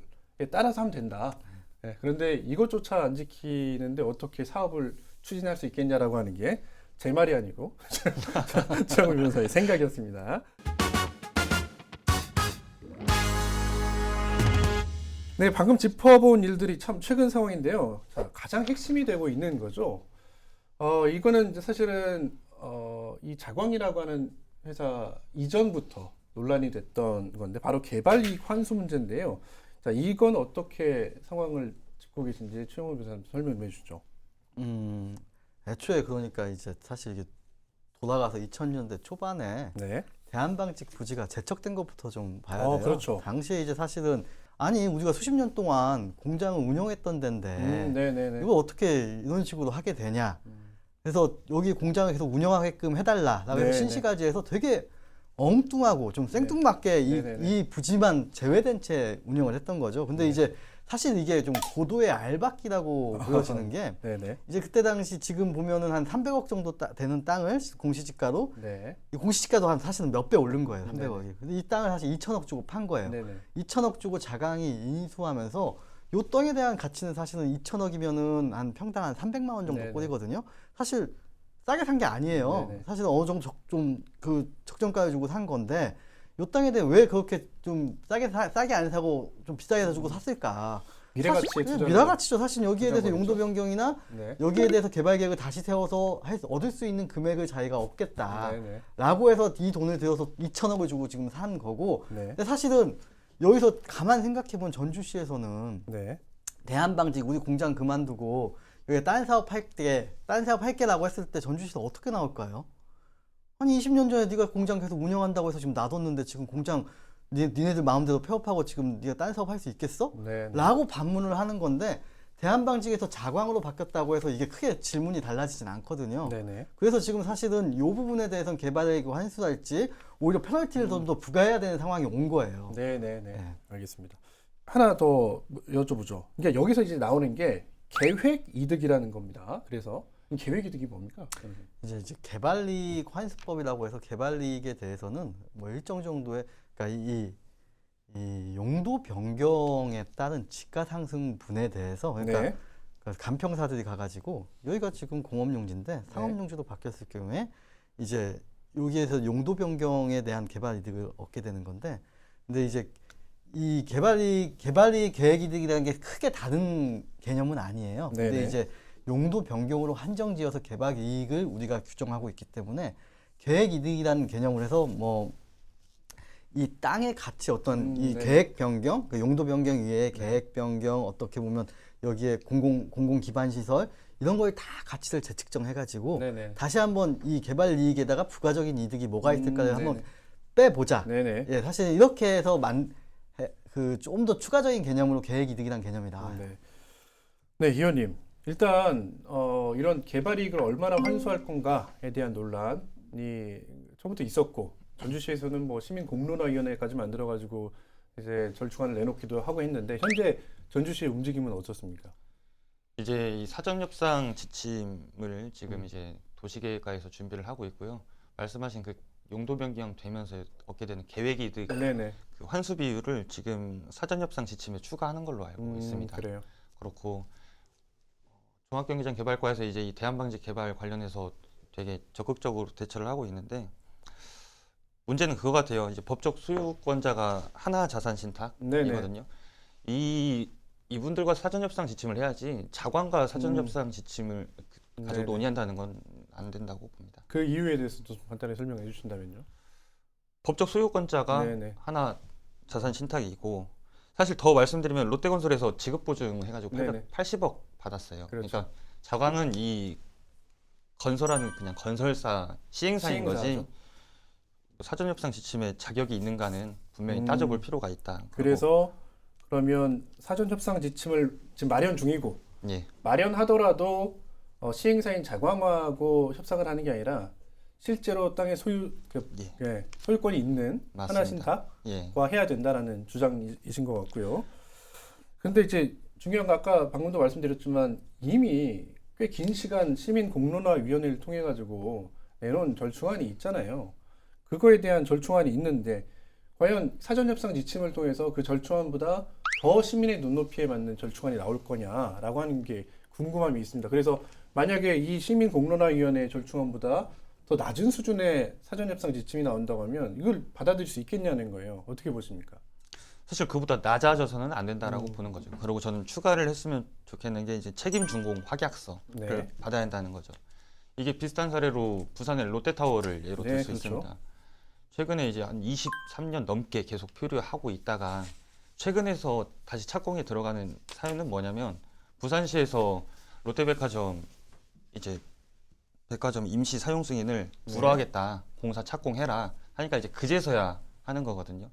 따라서 하면 된다. 예, 그런데 이것조차 안 지키는데 어떻게 사업을 추진할 수 있겠냐라고 하는 게 제 말이 아니고 최영우 변호사의 생각이었습니다. 네, 방금 짚어본 일들이 참 최근 상황인데요. 자, 가장 핵심이 되고 있는 거죠. 이거는 이제 사실은 이 자광이라고 하는 회사 이전부터 논란이 됐던 건데 바로 개발이익 환수 문제인데요. 자, 이건 어떻게 상황을 짚고 계신지 최영호 변호사님 설명해 주시죠. 애초에 그러니까 이제 사실 이게 돌아가서 2000년대 초반에 네. 대한방직 부지가 제척된 것부터 좀 봐야 돼요. 그렇죠. 당시에 이제 사실은 아니 우리가 수십 년 동안 공장을 운영했던 데인데 네네네. 이걸 어떻게 이런 식으로 하게 되냐. 그래서 여기 공장을 계속 운영하게끔 해달라라고 해서 네네. 신시가지에서 되게 엉뚱하고 좀 생뚱맞게 네네네. 이 부지만 제외된 채 운영을 했던 거죠. 근데 네. 이제 사실 이게 좀 고도의 알박기라고 보여지는 게 네네. 이제 그때 당시 지금 보면은 한 300억 정도 되는 땅을 공시지가로 네. 이 공시지가도 한 사실은 몇 배 오른 거예요. 네네. 300억이. 근데 이 땅을 사실 2천억 주고 판 거예요. 네네. 2천억 주고 자강이 인수하면서 요 땅에 대한 가치는 사실은 2천억이면은 한 평당 한 300만 원 정도 네네. 꼴이거든요. 사실 싸게 산 게 아니에요. 네네. 사실 어느 정도 좀 그 적정가를 주고 산 건데 요 땅에 대해 왜 그렇게 좀 싸게 안 사고 좀 비싸게 주고 샀을까? 미래가치에 투자. 미래가치죠. 사실 여기에 대해서 투자거든요. 용도 변경이나 네. 여기에 대해서 개발 계획을 다시 세워서 얻을 수 있는 금액을 자기가 얻겠다라고 네네. 해서 이 돈을 들여서 2천억을 주고 지금 산 거고. 네. 근데 사실은 여기서 가만 생각해본 전주시에서는 네. 대한방직 우리 공장 그만두고 여기 딴 사업 할게라고 했을 때 전주시에서 어떻게 나올까요? 아니 20년 전에 네가 공장 계속 운영한다고 해서 지금 놔뒀는데 지금 공장 니네들 마음대로 폐업하고 지금 네가 딴 사업 할 수 있겠어? 네. 라고 반문을 하는 건데 대한방직에서 자광으로 바뀌었다고 해서 이게 크게 질문이 달라지진 않거든요. 네네. 그래서 지금 사실은 이 부분에 대해서는 개발이익 환수랄지 오히려 페널티를 좀 더 부과해야 되는 상황이 온 거예요. 네네네. 네. 알겠습니다. 하나 더 여쭤보죠. 그러니까 여기서 이제 나오는 게 계획 이득이라는 겁니다. 그래서 이 계획 이득이 뭡니까? 이제 개발이익 환수법이라고 해서 개발이익에 대해서는 뭐 일정 정도의 그러니까 이 용도 변경에 따른 지가 상승분에 대해서 그러니까 네. 간평사들이 가가지고 여기가 지금 공업용지인데 상업용지로 바뀌었을 경우에 이제 여기에서 용도 변경에 대한 개발 이득을 얻게 되는 건데 근데 이제 이 개발이 계획 이득이라는 게 크게 다른 개념은 아니에요. 근데 네네. 이제 용도 변경으로 한정지어서 개발 이익을 우리가 규정하고 있기 때문에 계획 이득이라는 개념을 해서 뭐 이 땅의 가치 어떤 이 네. 계획 변경, 그 용도 변경 이외에 계획 변경 어떻게 보면 여기에 공공 기반 시설 이런 걸 다 가치를 재측정해 가지고 네네. 다시 한번 이 개발 이익에다가 부가적인 이득이 뭐가 있을까를 한번 네네. 빼보자. 네네. 예, 사실 이렇게 해서 그 좀 더 추가적인 개념으로 계획 이득이라는 개념이 나와요. 네. 네, 의원님. 일단 이런 개발 이익을 얼마나 환수할 건가에 대한 논란이 처음부터 있었고 전주시에서는 뭐 시민 공론화위원회까지 만들어가지고 이제 절충안을 내놓기도 하고 했는데 현재 전주시의 움직임은 어떻습니까? 이제 이 사전협상 지침을 지금 이제 도시계획과에서 준비를 하고 있고요. 말씀하신 그 용도 변경 되면서 얻게 되는 계획 이득 네네. 그 환수 비율을 지금 사전협상 지침에 추가하는 걸로 알고 있습니다. 그래요. 그렇고 종합경기장 개발과에서 이제 이 대한방직 개발 관련해서 되게 적극적으로 대처를 하고 있는데 문제는 그거 같아요. 이제 법적 소유권자가 하나 자산 신탁이거든요. 이분들과 사전협상 지침을 해야지 자광과 사전협상 지침을 가지고 네네. 논의한다는 건 안 된다고 봅니다. 그 이유에 대해서도 좀 간단히 설명해 주신다면요. 법적 소유권자가 네네. 하나 자산 신탁이고 사실 더 말씀드리면 롯데건설에서 지급보증 해가지고 네네. 880억 받았어요. 그렇죠. 그러니까 자광은 이 건설하는 그냥 건설사 시행사인 거지 시행사죠. 사전협상 지침에 자격이 있는가는 분명히 따져볼 필요가 있다. 그래서 그러면 사전 협상 지침을 지금 마련 중이고 예, 마련하더라도 시행사인 자광하고 협상을 하는 게 아니라 실제로 땅의 소유권이 있는 맞습니다. 하나신탁과 예, 해야 된다라는 주장이신 것 같고요. 근데 이제 중요한 거 아까 방금도 말씀드렸지만 이미 꽤 긴 시간 시민 공론화위원회를 통해 가지고 내놓은 절충안이 있잖아요. 그거에 대한 절충안이 있는데 과연 사전협상 지침을 통해서 그 절충안보다 더 시민의 눈높이에 맞는 절충안이 나올 거냐라고 하는 게 궁금함이 있습니다. 그래서 만약에 이 시민공론화위원회 절충안보다 더 낮은 수준의 사전협상 지침이 나온다고 하면 이걸 받아들일 수 있겠냐는 거예요. 어떻게 보십니까? 사실 그보다 낮아져서는 안 된다라고 보는 거죠. 그리고 저는 추가를 했으면 좋겠는 게 이제 책임 준공 확약서를 네. 받아야 한다는 거죠. 이게 비슷한 사례로 부산의 롯데타워를 예로 들 네, 수 그렇죠. 있습니다. 최근에 이제 한 23년 넘게 계속 표류하고 있다가 최근에서 다시 착공에 들어가는 사유는 뭐냐면 부산시에서 롯데백화점 이제 백화점 임시 사용 승인을 네. 불허하겠다. 공사 착공해라 하니까 이제 그제서야 하는 거거든요.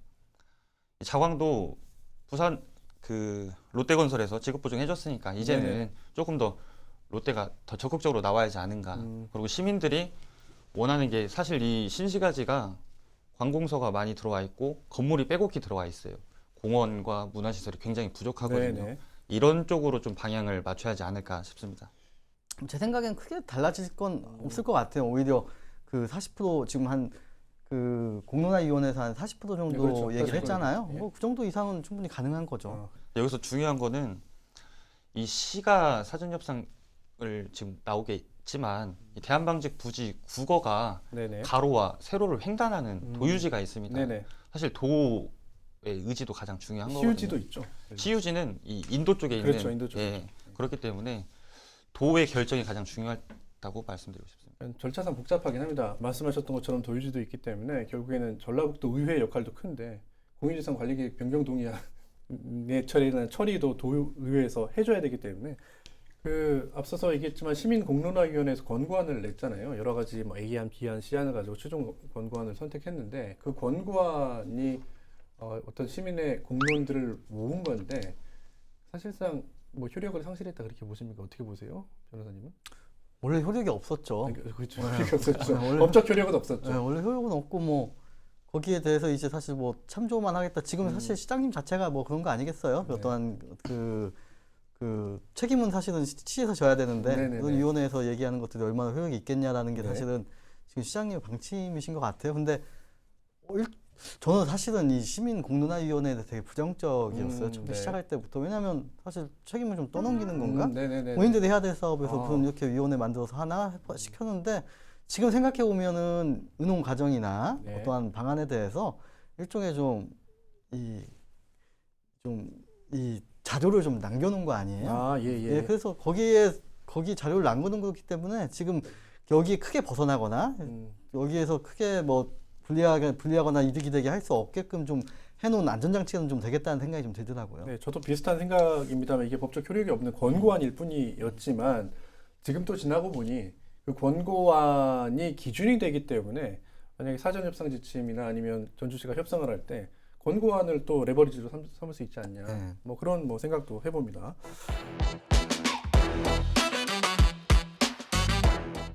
자광도 부산 그 롯데건설에서 지급 보증해줬으니까 이제는 네네. 조금 더 롯데가 더 적극적으로 나와야지 않은가. 그리고 시민들이 원하는 게 사실 이 신시가지가 관공서가 많이 들어와 있고 건물이 빼곡히 들어와 있어요. 공원과 문화시설이 굉장히 부족하거든요. 네네. 이런 쪽으로 좀 방향을 맞춰야 하지 않을까 싶습니다. 제 생각엔 크게 달라질 건 없을 것 같아요. 오히려 그 40% 지금 한 그 공론화위원회에서 한 40% 정도 네, 그렇죠. 얘기를 그렇죠. 했잖아요. 예. 뭐 그 정도 이상은 충분히 가능한 거죠. 어, 여기서 중요한 거는 이 시가 사전 협상을 지금 나오게 있지만 이 대한방직 부지 국어가 네네. 가로와 세로를 횡단하는 도유지가 있습니다. 네네. 사실 도의 의지도 가장 중요한 시유지도 거거든요. 있죠. 시유지는 이 인도 쪽에 있는 그렇죠, 인도 쪽에 예, 그렇기 때문에 도의 결정이 가장 중요하다고 말씀드리고 싶습니다. 절차상 복잡하긴 합니다. 말씀하셨던 것처럼 도유지도 있기 때문에 결국에는 전라북도 의회 역할도 큰데 공유지상 관리계획 변경 동의안의 처리도 도의회에서 해줘야 되기 때문에 그 앞서서 얘기했지만 시민공론화위원회에서 권고안을 냈잖아요. 여러 가지 뭐 A안, B안, C안을 가지고 최종 권고안을 선택했는데 그 권고안이 어떤 시민의 공론들을 모은 건데 사실상 뭐 효력을 상실했다 그렇게 보십니까? 어떻게 보세요, 변호사님은? 원래 효력이 없었죠. 그렇죠. 효력이 없었죠. 원래- 법적 효력은 없었죠. 네, 원래 효력은 없고 뭐 거기에 대해서 이제 사실 뭐 참조만 하겠다. 지금 음. 사실 시장님 자체가 뭐 그런 거 아니겠어요? 네. 어떠한 그 책임은 사실은 시에서 져야 되는데 네네네. 그 위원회에서 얘기하는 것들이 얼마나 효력이 있겠냐라는 게 네. 사실은 지금 시장님의 방침이신 것 같아요. 근데 저는 사실은 이 시민 공론화위원회에 대해 되게 부정적이었어요. 처음에 네. 시작할 때부터. 왜냐하면 사실 책임을 좀 떠넘기는 건가? 네네네. 본인들이 해야 될 사업에서 아. 그럼 이렇게 위원회 만들어서 하나 시켰는데 지금 생각해 보면은 의논 과정이나 네. 어떠한 방안에 대해서 일종의 이 자료를 좀 남겨놓은 거 아니에요? 아, 예, 예. 예, 그래서 거기 자료를 남겨놓은 거기 때문에 지금 여기에 크게 벗어나거나 여기에서 크게 뭐 불리하거나 이득이 되게 할 수 없게끔 좀 해놓은 안전장치는 좀 되겠다는 생각이 좀 들더라고요. 네, 저도 비슷한 생각입니다만 이게 법적 효력이 없는 권고안일 뿐이었지만 지금 또 지나고 보니 그 권고안이 기준이 되기 때문에 만약에 사전 협상 지침이나 아니면 전주시가 협상을 할 때 권고안을 또 레버리지로 삼을 수 있지 않냐. 네. 뭐 그런 뭐 생각도 해봅니다.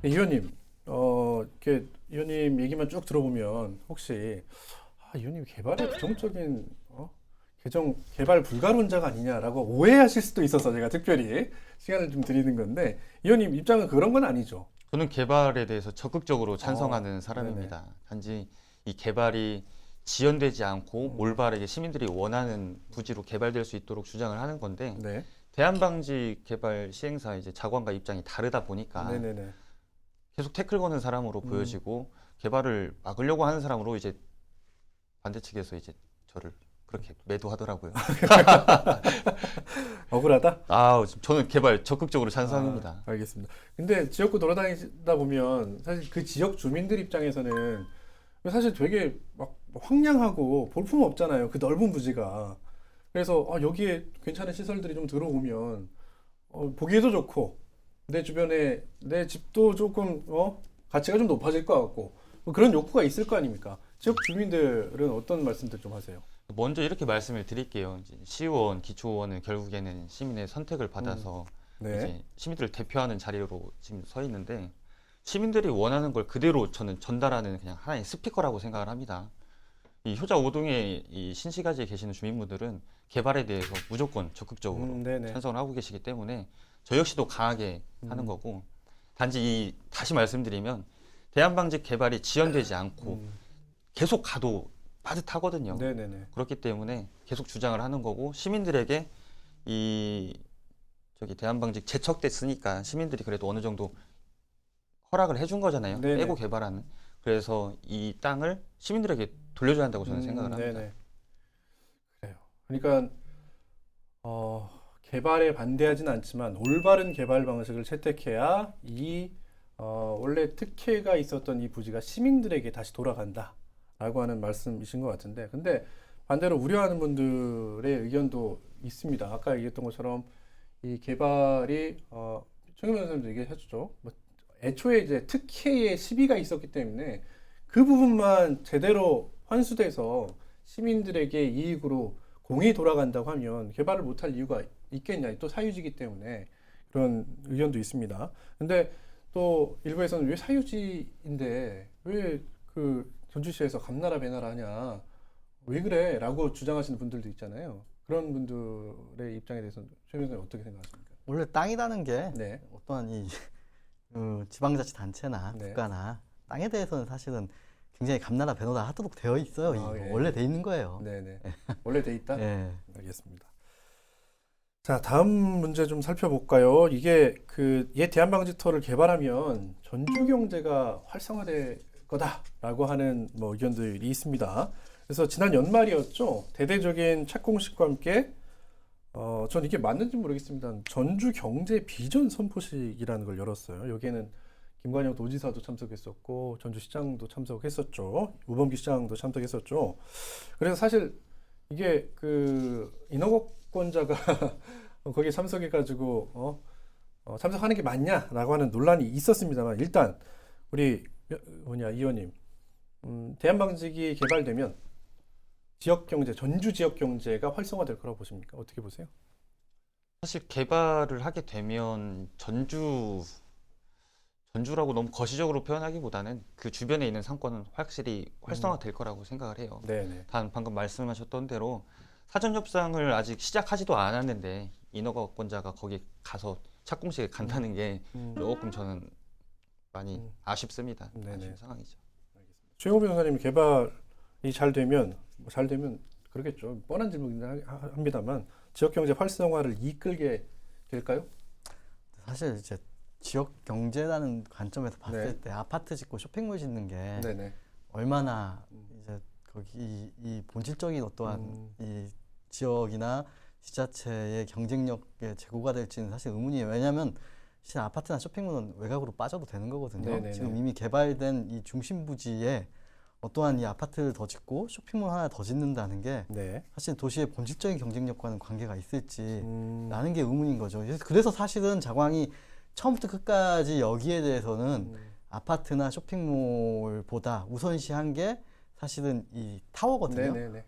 네, 의원님, 이렇게 의원님 얘기만 쭉 들어보면 혹시 의원님 개발에 부정적인 개발 불가론자가 아니냐라고 오해하실 수도 있어서 제가 특별히 시간을 좀 드리는 건데 의원님 입장은 그런 건 아니죠? 저는 개발에 대해서 적극적으로 찬성하는 사람입니다. 네네. 단지 이 개발이 지연되지 않고 올바르게 시민들이 원하는 부지로 개발될 수 있도록 주장을 하는 건데 네. 대한방직 개발 시행사 이제 자관과 입장이 다르다 보니까 네네네. 계속 태클 거는 사람으로 보여지고 개발을 막으려고 하는 사람으로 이제 반대 측에서 이제 저를 그렇게 매도하더라고요. 억울하다? 저는 개발 적극적으로 찬성입니다. 알겠습니다. 근데 지역구 돌아다니다 보면 사실 그 지역 주민들 입장에서는 사실 되게 막 황량하고 볼품 없잖아요. 그 넓은 부지가. 그래서 여기에 괜찮은 시설들이 좀 들어오면 보기에도 좋고 내 주변에 내 집도 조금 가치가 좀 높아질 것 같고 뭐 그런 욕구가 있을 거 아닙니까? 지역 주민들은 어떤 말씀들 좀 하세요? 먼저 이렇게 말씀을 드릴게요. 이제 시의원, 기초의원은 결국에는 시민의 선택을 받아서 네. 이제 시민들을 대표하는 자리로 지금 서 있는데 시민들이 원하는 걸 그대로 저는 전달하는 그냥 하나의 스피커라고 생각을 합니다. 이 효자 5동의 이 신시가지에 계시는 주민분들은 개발에 대해서 무조건 적극적으로 네네. 찬성을 하고 계시기 때문에 저 역시도 강하게 하는 거고 단지 다시 말씀드리면 대한방직 개발이 지연되지 않고 계속 가도 빠듯하거든요. 네네네. 그렇기 때문에 계속 주장을 하는 거고 시민들에게 저기 대한방직 제척됐으니까 시민들이 그래도 어느 정도 허락을 해준 거잖아요. 네네. 빼고 개발하는. 그래서 이 땅을 시민들에게 돌려줘야 한다고 저는 생각을 합니다. 네네. 그래요. 그러니까 개발에 반대하지는 않지만 올바른 개발 방식을 채택해야 이 원래 특혜가 있었던 이 부지가 시민들에게 다시 돌아간다라고 하는 말씀이신 것 같은데, 근데 반대로 우려하는 분들의 의견도 있습니다. 아까 얘기했던 것처럼 이 개발이 최경영 선생님도 얘기하셨죠. 뭐 애초에 이제 특혜의 시비가 있었기 때문에 그 부분만 제대로 환수돼서 시민들에게 이익으로 공이 돌아간다고 하면 개발을 못할 이유가 있겠냐. 또 사유지이기 때문에 그런 의견도 있습니다. 근데 또 일부에서는 왜 사유지인데 왜 그 전주시에서 감나라 배나라 하냐, 왜 그래? 라고 주장하시는 분들도 있잖아요. 그런 분들의 입장에 대해서는 최 변호사님 어떻게 생각하십니까? 원래 땅이라는 게 네. 어떠한 이 지방자치단체나 네. 국가나 땅에 대해서는 사실은 굉장히 감나라 배나라 하도록 되어 있어요. 이거 예. 원래 돼 있는 거예요. 네네. 원래 돼 있다? 예. 알겠습니다. 자, 다음 문제 좀 살펴볼까요? 이게 옛 대한방지터를 개발하면 전주 경제가 활성화될 거다라고 하는 뭐 의견들이 있습니다. 그래서 지난 연말이었죠. 대대적인 착공식과 함께 전 이게 맞는지 모르겠습니다. 전주 경제 비전 선포식이라는 걸 열었어요. 여기에는 김관영 도지사도 참석했었고 전주시장도 참석했었죠. 우범기 시장도 참석했었죠. 그래서 사실 이게 인허가권자가 거기에 참석해가지고 참석하는 게 맞냐라고 하는 논란이 있었습니다만, 일단 우리 이 의원님, 대한방직이 개발되면 지역 경제, 전주 지역 경제가 활성화될 거라고 보십니까? 어떻게 보세요? 사실 개발을 하게 되면 전주라고 너무 거시적으로 표현하기보다는 그 주변에 있는 상권은 확실히 활성화될 거라고 생각을 해요. 네네. 단 방금 말씀하셨던 대로 사전 협상을 아직 시작하지도 않았는데 인허가권자가 거기 가서 착공식에 간다는 게 조금 저는 많이 아쉽습니다. 네네. 아쉬운 상황이죠. 최영호 변호사님, 개발이 잘 되면 그러겠죠. 뻔한 질문이긴 합니다만 지역 경제 활성화를 이끌게 될까요? 사실 이제 지역 경제라는 관점에서 봤을 네. 때 아파트 짓고 쇼핑몰 짓는 게 네네. 얼마나 이제 거기 이 본질적인 어떠한 이 지역이나 지자체의 경쟁력의 제고가 될지는 사실 의문이에요. 왜냐하면 사실 아파트나 쇼핑몰은 외곽으로 빠져도 되는 거거든요. 네네네. 지금 이미 개발된 이 중심 부지에 어떠한 이 아파트를 더 짓고 쇼핑몰 하나 더 짓는다는 게 네. 사실 도시의 본질적인 경쟁력과는 관계가 있을지 음, 라는 게 의문인 거죠. 그래서 사실은 자광이 처음부터 끝까지 여기에 대해서는 아파트나 쇼핑몰보다 우선시한 게 사실은 이 타워거든요. 네네네.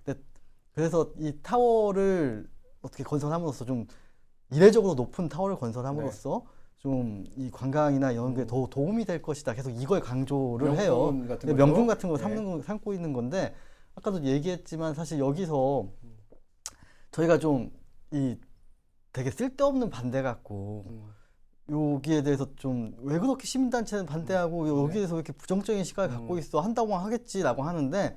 그래서 이 타워를 어떻게 건설함으로써 좀 이례적으로 높은 타워를 건설함으로써 좀 이 관광이나 이런 게 더 도움이 될 것이다. 계속 이걸 강조를 해요. 명분 같은 근데 거죠? 명분 같은 거 네. 삼고 있는 건데, 아까도 얘기했지만 사실 여기서 저희가 좀 이 되게 쓸데없는 반대 같고 여기에 대해서 좀 왜 그렇게 시민단체는 반대하고 여기에서 왜 이렇게 부정적인 시각을 갖고 있어 한다고 하겠지라고 하는데,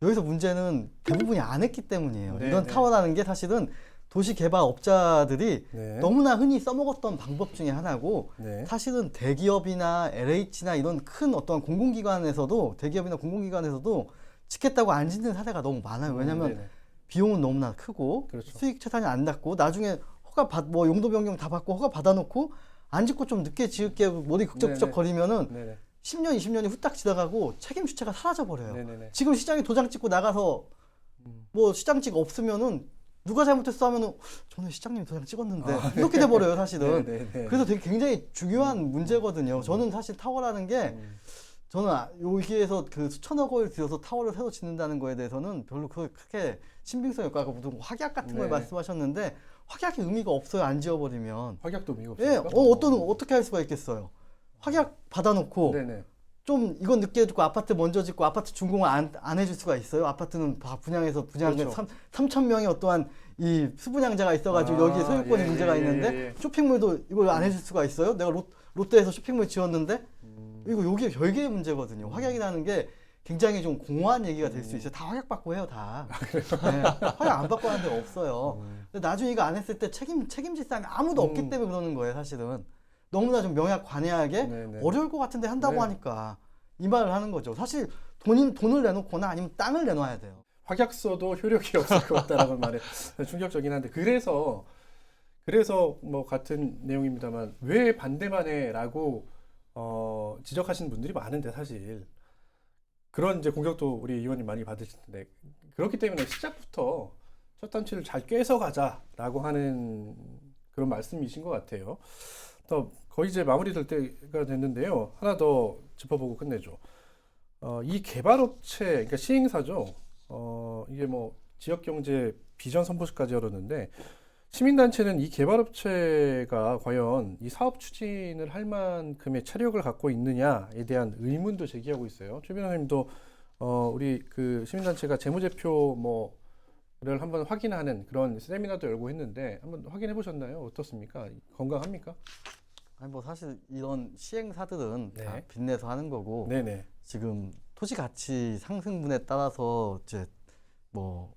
여기서 문제는 대부분이 안 했기 때문이에요. 네, 이런 네. 타워라는 게 사실은 도시 개발업자들이 네. 너무나 흔히 써먹었던 방법 중에 하나고, 네. 사실은 대기업이나 LH나 이런 큰 어떤 공공기관에서도 대기업이나 공공기관에서도 짓겠다고 안 짓는 사례가 너무 많아요. 왜냐하면 네네. 비용은 너무나 크고 그렇죠. 수익 채산이 안 났고 나중에 뭐 용도 변경 다 받고 허가 받아놓고 안 짓고 좀 늦게 지을게 머리 극적극적 네네. 거리면은 네네. 10년, 20년이 후딱 지나가고 책임 주체가 사라져 버려요. 네네네. 지금 시장에 도장 찍고 나가서 뭐 시장찍 없으면은 누가 잘못했어 하면은 저는 시장님 도장 찍었는데 이렇게 돼 버려요, 사실은. 네네네. 그래서 되게 굉장히 중요한 문제거든요. 저는 사실 타워라는 게 저는 여기에서 그 수천억 원을 들여서 타워를 새로 짓는다는 거에 대해서는 별로 크게 신빙성이 없고, 아까 무슨 확약 같은 걸 네. 말씀하셨는데 확약이 의미가 없어요, 안 지어버리면. 확약도 의미가 예, 없습니까? 어떻게 할 수가 있겠어요. 확약 받아놓고 네네. 좀 이건 늦게 해주고 아파트 먼저 짓고 아파트 준공을 안 해줄 수가 있어요. 아파트는 다 분양해서 분양한 게 그렇죠. 3,000명의 어떠한 이 수분양자가 있어가지고 여기에 소유권이 예, 문제가 예, 있는데 예. 쇼핑몰도 이걸 안 해줄 수가 있어요. 내가 롯데에서 쇼핑몰 지었는데 이거 여기에 별개의 문제거든요. 확약이라는 게 굉장히 좀 공허한 얘기가 될 수 있어요. 다 확약 받고 해요, 다. 네, 확약 안 받고 하는 데가 없어요. 근데 나중에 이거 안 했을 때 책임질 사람이 아무도 없기 때문에 그러는 거예요, 사실은. 너무나 좀 명약 관대하게 네네. 어려울 것 같은데 한다고 네. 하니까 이 말을 하는 거죠. 사실 돈을 내놓거나 아니면 땅을 내놔야 돼요. 확약서도 효력이 없을 것 같다라는 말에 충격적이긴 한데, 그래서 뭐 같은 내용입니다만 왜 반대만 해라고 지적하시는 분들이 많은데 사실 그런 이제 공격도 우리 의원님 많이 받으실 텐데 그렇기 때문에 시작부터 첫 단추를 잘 꿰서 가자라고 하는 그런 말씀이신 것 같아요. 또 거의 이제 마무리될 때가 됐는데요. 하나 더 짚어보고 끝내죠. 이 개발업체, 그러니까 시행사죠. 이게 뭐 지역경제 비전 선포식까지 열었는데 시민단체는 이 개발업체가 과연 이 사업 추진을 할 만큼의 체력을 갖고 있느냐에 대한 의문도 제기하고 있어요. 최 변호사님도 우리 그 시민단체가 재무제표 뭐를 한번 확인하는 그런 세미나도 열고 했는데 한번 확인해 보셨나요? 어떻습니까? 건강합니까? 아니 뭐 사실 이런 시행사들은 다 네. 빚내서 하는 거고 네네. 지금 토지 가치 상승분에 따라서 이제 뭐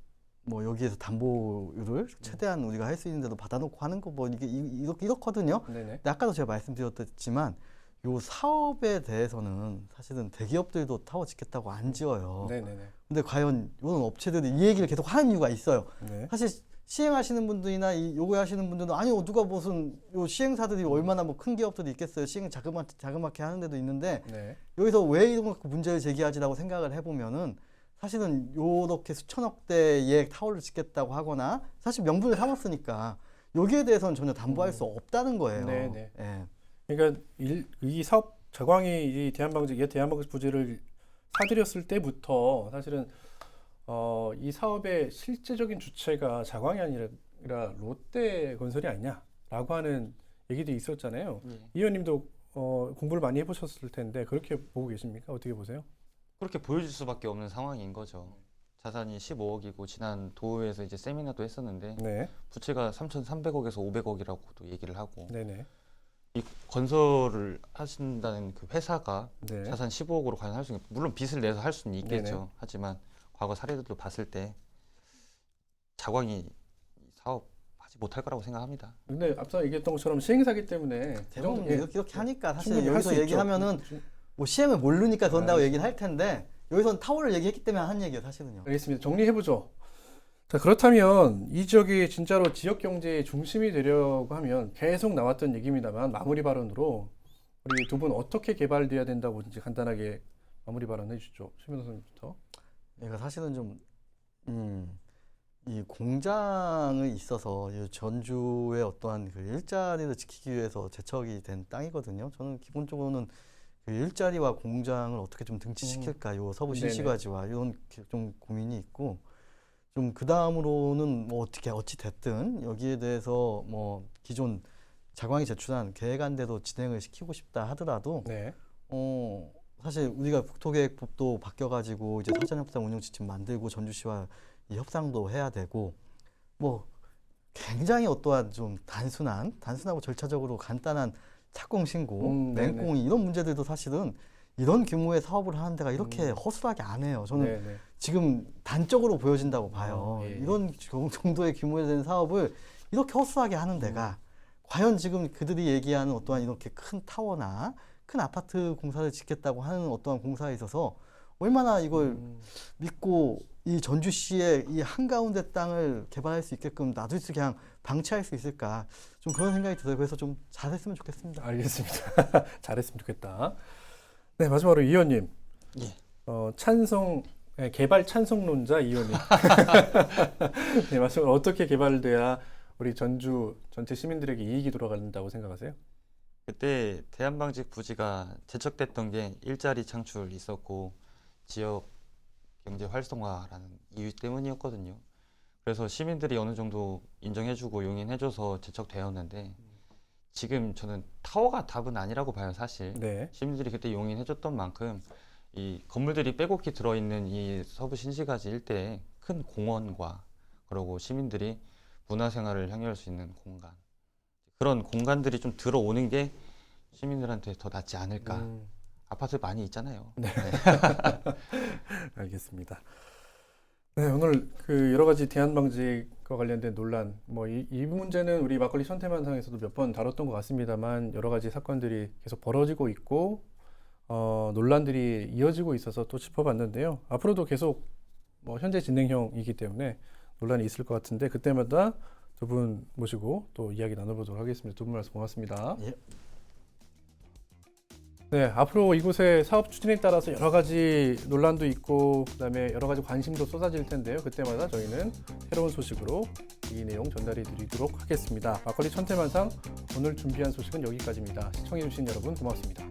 여기에서 담보율을 최대한 우리가 할 수 있는 데도 받아놓고 하는 거 뭐 이게 이렇거든요. 네네. 근데 아까도 제가 말씀드렸지만 요 사업에 대해서는 사실은 대기업들도 타워 짓겠다고 안 지어요. 네네네. 근데 과연 이런 업체들이 이 얘기를 계속 하는 이유가 있어요. 네. 사실 시행하시는 분들이나 이 요구하시는 분들도 아니 누가 무슨 요 시행사들이 얼마나 뭐 큰 기업들이 있겠어요. 시행 자그맣게 하는 데도 있는데 네. 여기서 왜 이런 거 문제를 제기하지라고 생각을 해보면은 사실은 요렇게 수천억 대의 타워를 짓겠다고 하거나 사실 명분을 삼았으니까 여기에 대해서는 전혀 담보할 수 없다는 거예요. 네네. 예. 그러니까 이 사업 자광이 이 대한방직 부지를 사들였을 때부터 사실은 이 사업의 실제적인 주체가 자광이 아니라 롯데건설이 아니냐라고 하는 얘기도 있었잖아요. 예. 이 의원님도 공부를 많이 해보셨을 텐데 그렇게 보고 계십니까? 어떻게 보세요? 그렇게 보여줄 수밖에 없는 상황인 거죠. 자산이 15억이고 지난 도의회에서 이제 세미나도 했었는데 네, 부채가 3,300억에서 500억이라고도 얘기를 하고 네네, 이 건설을 하신다는 그 회사가 네, 자산 15억으로 과연 할 수 있는 물론 빚을 내서 할 수는 있겠죠. 네네. 하지만 과거 사례들도 봤을 때 자광이 사업 하지 못할 거라고 생각합니다. 근데 앞서 얘기했던 것처럼 시행사기 때문에 그 대부분 정도- 예, 이렇게 하니까 사실 충분히 할수 여기서 있죠. 얘기하면은 뭐 시행을 모르니까 그런다고 아, 얘기를 할 텐데 여기서는 타워를 얘기했기 때문에 한 얘기예요, 사실은요. 알겠습니다. 정리해보죠. 자, 그렇다면 이 지역이 진짜로 지역 경제의 중심이 되려고 하면 계속 나왔던 얘기입니다만 마무리 발언으로 우리 두 분 어떻게 개발돼야 된다고 이제 간단하게 마무리 발언 해주죠. 최 변호사님부터. 그러니까 사실은 좀 이 공장에 있어서 이 전주의 어떠한 그 일자리를 지키기 위해서 제척이 된 땅이거든요. 저는 기본적으로는 그 일자리와 공장을 어떻게 좀 등치시킬까, 요 서부 네네. 신시가지와 이런 좀 고민이 있고, 좀 그 다음으로는 뭐 어찌 됐든 여기에 대해서 뭐 기존 자광이 제출한 계획안대로 진행을 시키고 싶다 하더라도 네. 사실 우리가 국토계획법도 바뀌어가지고 이제 사전협상 운영지침 만들고 전주시와 이 협상도 해야 되고 뭐 굉장히 어떠한 좀 단순하고 절차적으로 간단한 착공 신고, 네네. 맹공이 이런 문제들도 사실은 이런 규모의 사업을 하는 데가 이렇게 허술하게 안 해요. 저는 네네. 지금 단적으로 보여진다고 봐요. 예. 이런 정도의 규모에 대한 사업을 이렇게 허술하게 하는 데가 과연 지금 그들이 얘기하는 어떠한 이렇게 큰 타워나 큰 아파트 공사를 짓겠다고 하는 어떠한 공사에 있어서 얼마나 이걸 믿고 이 전주시의 이 한가운데 땅을 개발할 수 있게끔 놔둘 수 그냥 방치할 수 있을까 좀 그런 생각이 들어요. 그래서 좀 잘했으면 좋겠습니다. 알겠습니다. 잘했으면 좋겠다. 네, 마지막으로 이 의원님. 예. 개발 찬성론자 이 의원님. 네, 마지막으로 어떻게 개발돼야 우리 전주 전체 시민들에게 이익이 돌아간다고 생각하세요? 그때 대한방직 부지가 제척됐던 게 일자리 창출 있었고 지역 경제 활성화라는 이유 때문이었거든요. 그래서 시민들이 어느 정도 인정해주고 용인해줘서 제척되었는데 지금 저는 타워가 답은 아니라고 봐요, 사실. 네. 시민들이 그때 용인해줬던 만큼 이 건물들이 빼곡히 들어있는 이 서부 신시가지 일대에 큰 공원과 그리고 시민들이 문화생활을 향유할 수 있는 공간 그런 공간들이 좀 들어오는 게 시민들한테 더 낫지 않을까. 아파트 많이 있잖아요. 네. 알겠습니다. 네, 오늘 그 여러 가지 대한방직과 관련된 논란, 뭐 이 문제는 우리 막걸리 선택만상에서도 몇 번 다뤘던 것 같습니다만 여러 가지 사건들이 계속 벌어지고 있고 논란들이 이어지고 있어서 또 짚어봤는데요. 앞으로도 계속 뭐 현재 진행형이기 때문에 논란이 있을 것 같은데 그때마다 두 분 모시고 또 이야기 나눠보도록 하겠습니다. 두 분 말씀 고맙습니다. 예. 네, 앞으로 이곳의 사업 추진에 따라서 여러 가지 논란도 있고 그다음에 여러 가지 관심도 쏟아질 텐데요. 그때마다 저희는 새로운 소식으로 이 내용 전달해 드리도록 하겠습니다. 막걸리 천태만상 오늘 준비한 소식은 여기까지입니다. 시청해 주신 여러분 고맙습니다.